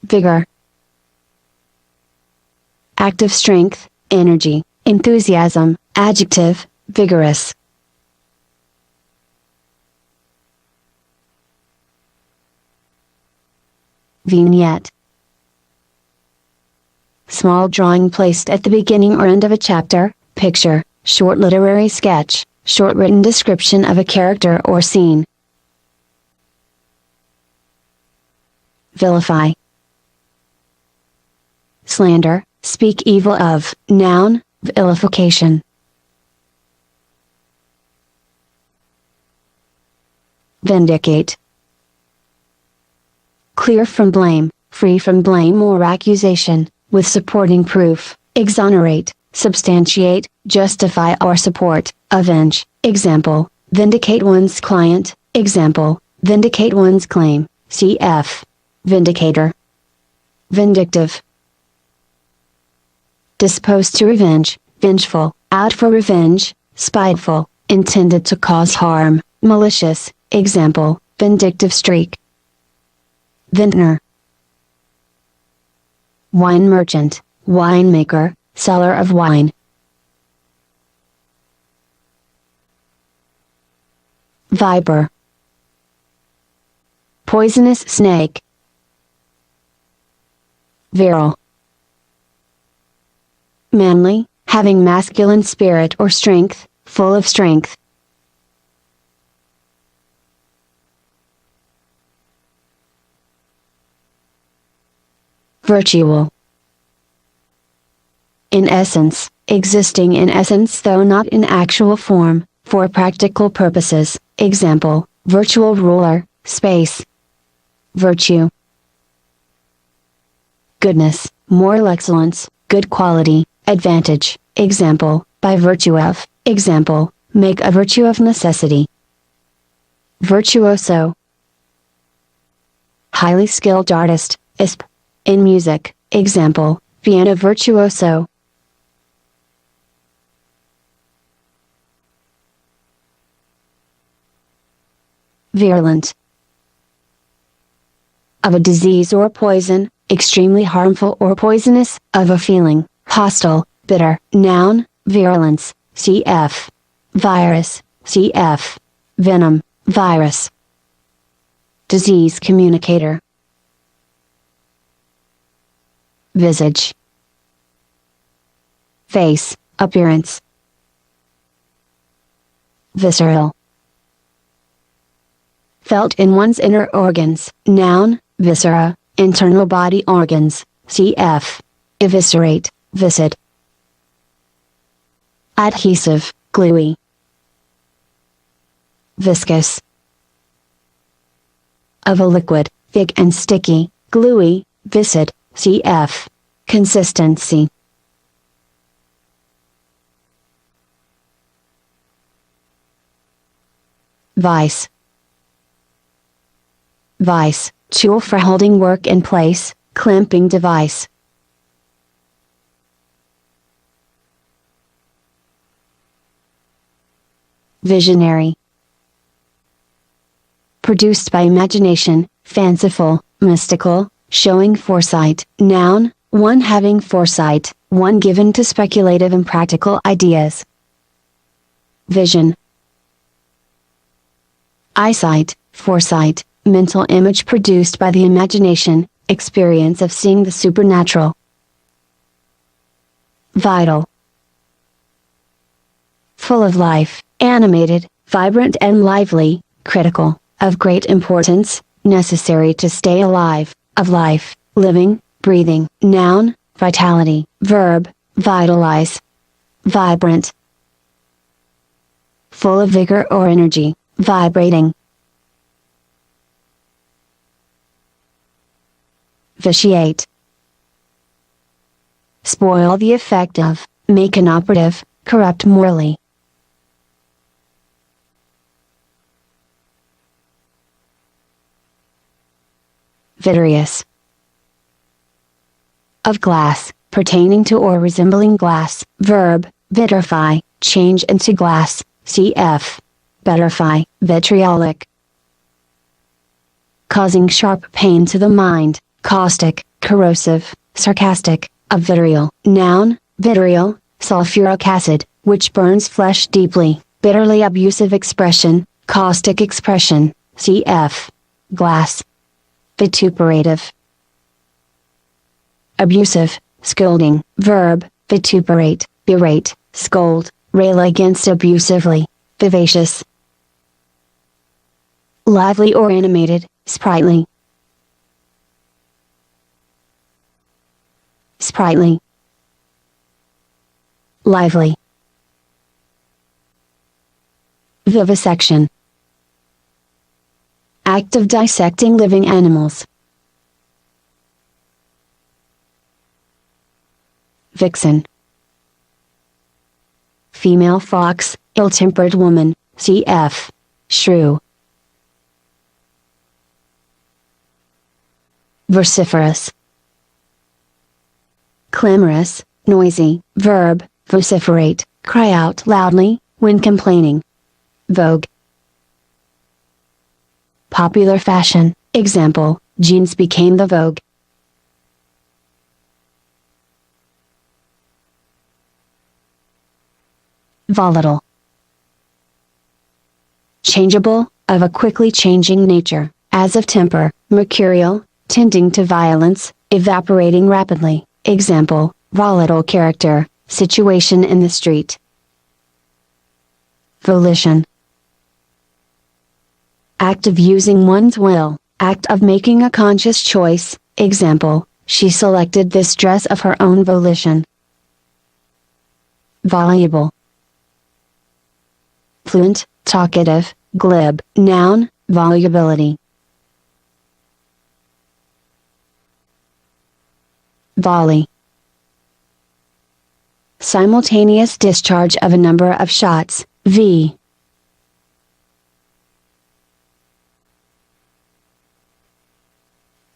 Vigor. Active strength, energy, enthusiasm. Adjective, vigorous. Vignette. Small drawing placed at the beginning or end of a chapter, picture, short literary sketch, short written description of a character or scene. Vilify. Slander, speak evil of. Noun, vilification. Vindicate. Clear from blame, free from blame or accusation, with supporting proof. Exonerate, substantiate, justify or support. Avenge. Example, vindicate one's client. Example, vindicate one's claim. Cf. Vindicator. Vindictive. Disposed to revenge, vengeful, out for revenge, spiteful, intended to cause harm, malicious. Example, vindictive streak. Vintner. Wine merchant, winemaker, seller of wine. Viper. Poisonous snake. Virile. Manly, having masculine spirit or strength, full of strength. Virtual. In essence, existing in essence though not in actual form, for practical purposes. Example, virtual ruler, space. Virtue. Goodness, moral excellence, good quality, advantage. Example, by virtue of. Example, make a virtue of necessity. Virtuoso. Highly skilled artist, isp. In music. Example, piano virtuoso. Virulent. Of a disease or poison, extremely harmful or poisonous. Of a feeling, hostile, bitter. Noun, virulence. Cf. Virus. Cf. Venom, virus. Disease communicator. Visage. Face, appearance. visceral. Felt in one's inner organs. Noun, viscera, internal body organs, cf. Eviscerate, viscid. Adhesive, gluey. Viscous. Of a liquid, thick and sticky, gluey, viscid, cf. Consistency. Vice. Vice, tool for holding work in place, clamping device. Visionary. Produced by imagination, fanciful, mystical, showing foresight. Noun, one having foresight, one given to speculative and practical ideas. Vision. Eyesight, foresight, mental image produced by the imagination, experience of seeing the supernatural. Vital. Full of life, animated, vibrant and lively, critical, of great importance, necessary to stay alive, of life, living, breathing. Noun, vitality. Verb, vitalize. Vibrant. Full of vigor or energy, vibrating. Vitiate. Spoil the effect of, make inoperative, corrupt morally. Vitreous. Of glass, pertaining to or resembling glass. Verb, vitrify, change into glass, cf. Butterfly, vitriolic. Causing sharp pain to the mind, caustic, corrosive, sarcastic, of vitriol. Noun, vitriol, sulfuric acid, which burns flesh deeply, bitterly abusive expression, caustic expression, cf. Glass. Vituperative. Abusive, scolding. Verb, vituperate, berate, scold, rail against abusively. Vivacious. Lively or animated, sprightly. Sprightly. Lively. Vivisection. Act of dissecting living animals. Vixen. Female fox, ill-tempered woman, cf. Shrew. Vociferous. Clamorous, noisy. Verb, vociferate, cry out loudly, when complaining. Vogue. Popular fashion, example, jeans became the vogue. Volatile. Changeable, of a quickly changing nature, as of temper. Mercurial, tending to violence, evaporating rapidly. Example, volatile character, situation in the street. Volition. Act of using one's will, act of making a conscious choice. Example, she selected this dress of her own volition. Voluble. Fluent, talkative, glib. Noun, volubility. Volley. Simultaneous discharge of a number of shots, v.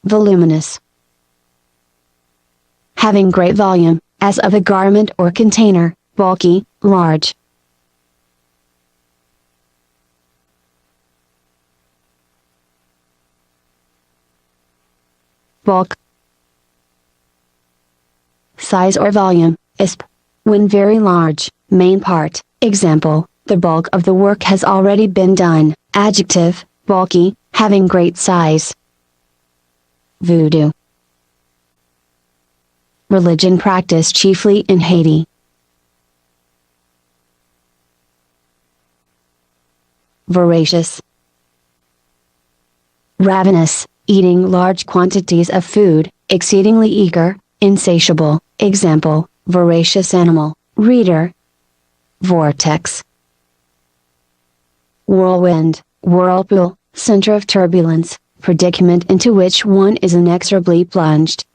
Voluminous. Having great volume, as of a garment or container, bulky, large. Bulk. Size or volume, isp. When very large, main part. Example, the bulk of the work has already been done. Adjective, bulky, having great size. Voodoo. Religion practiced chiefly in Haiti. voracious. Ravenous, eating large quantities of food, exceedingly eager, insatiable. Example, voracious animal. Reader. Vortex. Whirlwind, whirlpool, center of turbulence, predicament into which one is inexorably plunged.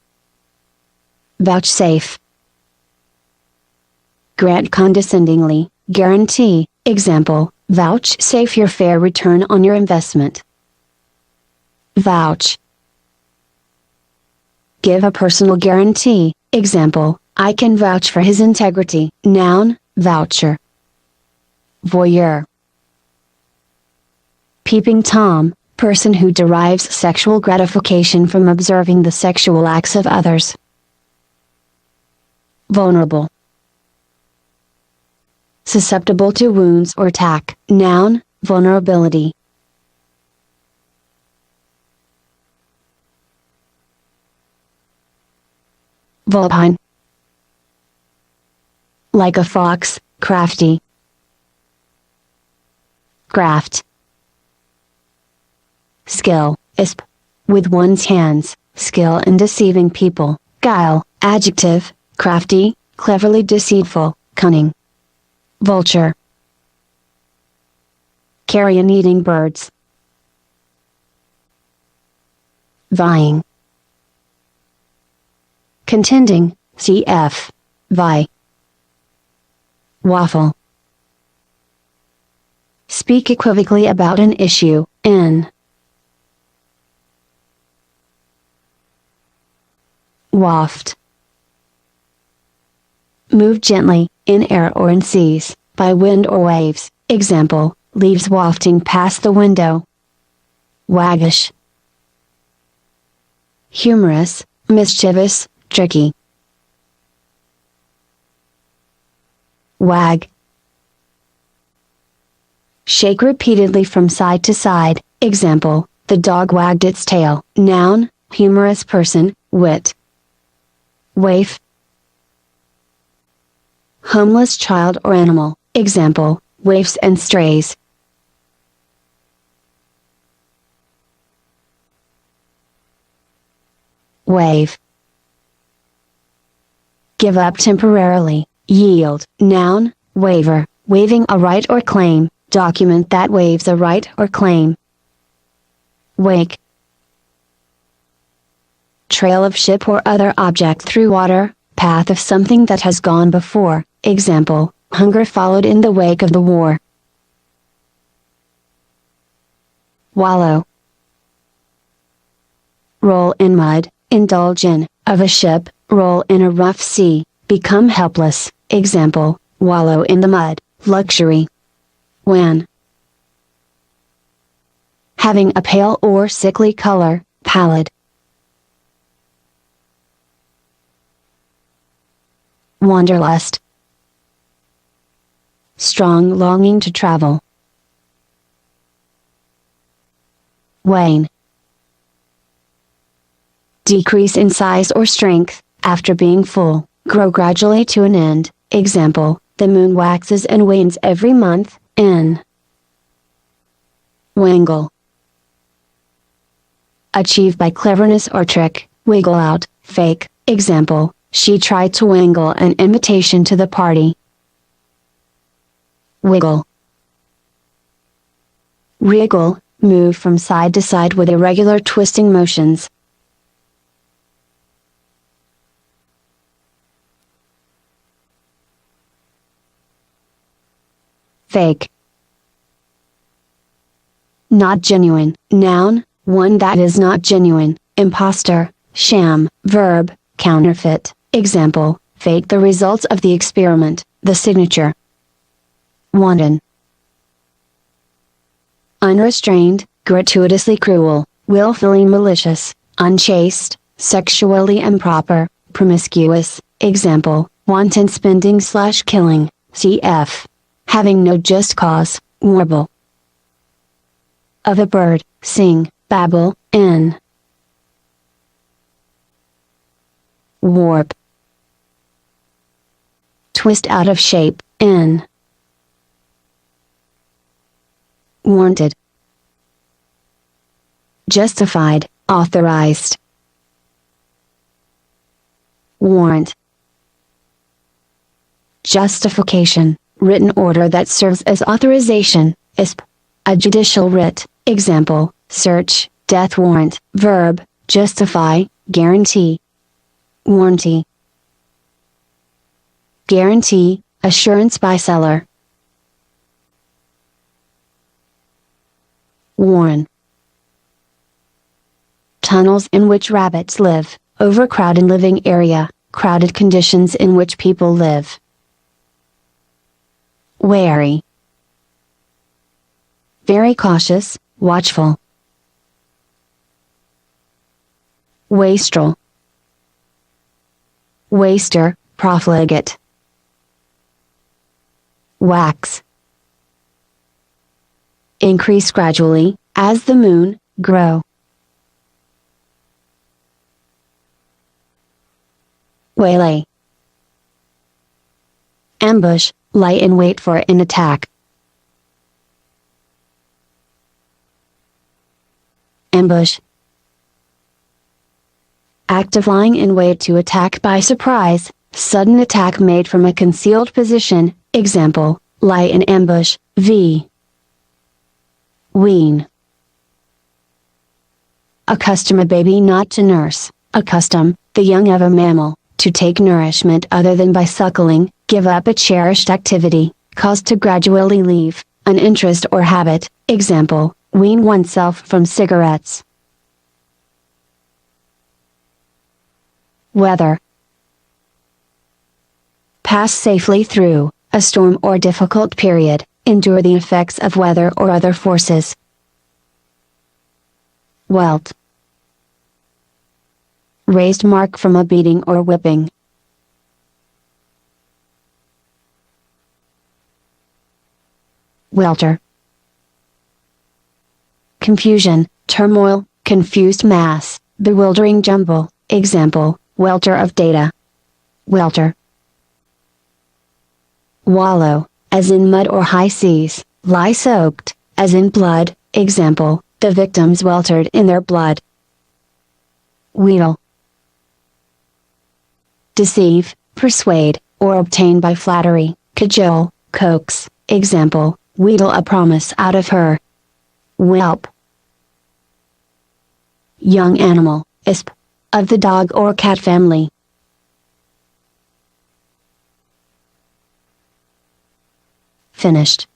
Vouchsafe. Grant condescendingly, guarantee. Example, vouchsafe your fair return on your investment. Vouch. Give a personal guarantee. Example, I can vouch for his integrity. Noun, voucher. Voyeur. Peeping Tom, person who derives sexual gratification from observing the sexual acts of others. Vulnerable. Susceptible to wounds or attack. Noun, vulnerability. Vulpine. Like a fox, crafty. Graft. Skill, isp. With one's hands, skill in deceiving people. Guile, adjective, crafty, cleverly deceitful, cunning. Vulture. Carrion eating birds. Vying. Contending, cf. vie. Waffle. Speak equivocally about an issue, in. Waft. Move gently, in air or in seas, by wind or waves. Example, leaves wafting past the window. Waggish. Humorous, mischievous, tricky. Wag. Shake repeatedly from side to side. Example, the dog wagged its tail. Noun, humorous person, wit. Waif. Homeless child or animal. Example, waifs and strays. Waive. Give up temporarily, yield. Noun, waiver, waiving a right or claim, document that waives a right or claim. Wake. Trail of ship or other object through water, path of something that has gone before. Example, hunger followed in the wake of the war. Wallow. Roll in mud, indulge in, of a ship, roll in a rough sea, become helpless. Example, wallow in the mud, luxury. Wan. Having a pale or sickly color, pallid. Wanderlust. Strong longing to travel. Wane. Decrease in size or strength, after being full, grow gradually to an end. Example, the moon waxes and wanes every month, in. Wangle. Achieve by cleverness or trick, wiggle out, fake. Example, she tried to wangle an invitation to the party. Wiggle. Wriggle, move from side to side with irregular twisting motions. Fake. Not genuine. Noun, one that is not genuine. Imposter, sham. Verb, counterfeit. Example, fake the results of the experiment, the signature. Wanton. Unrestrained, gratuitously cruel, willfully malicious, unchaste, sexually improper, promiscuous. Example, wanton spending/killing, cf. Having no just cause, warble. Of a bird, sing, babble, in. Warp. Twist out of shape, in. warranted, justified, authorized, warrant, justification, written order that serves as authorization, ISP, a judicial writ, example, search, death warrant, verb, justify, guarantee, warranty, guarantee, assurance by seller, warren, tunnels in which rabbits live, overcrowded living area, crowded conditions in which people live, wary, very cautious, watchful, wastrel, waster, profligate, wax, increase gradually, as the moon, grow, waylay, ambush, lie in wait for an attack, ambush, act of lying in wait to attack by surprise, sudden attack made from a concealed position, example, lie in ambush, wean, accustom a baby not to nurse, accustom, the young of a mammal, to take nourishment other than by suckling, give up a cherished activity, cause to gradually leave, an interest or habit, example, wean oneself from cigarettes. Weather. Pass safely through a storm or difficult period, endure the effects of weather or other forces. Welt. Raised mark from a beating or whipping. Welter. Confusion, turmoil, confused mass, bewildering jumble, example, welter of data. Welter. Wallow, as in mud or high seas, lie soaked, as in blood, example, the victims weltered in their blood. Wheedle. Deceive, persuade, or obtain by flattery, cajole, coax, example, wheedle a promise out of her. Whelp. Young animal, isp, of the dog or cat family. Finished.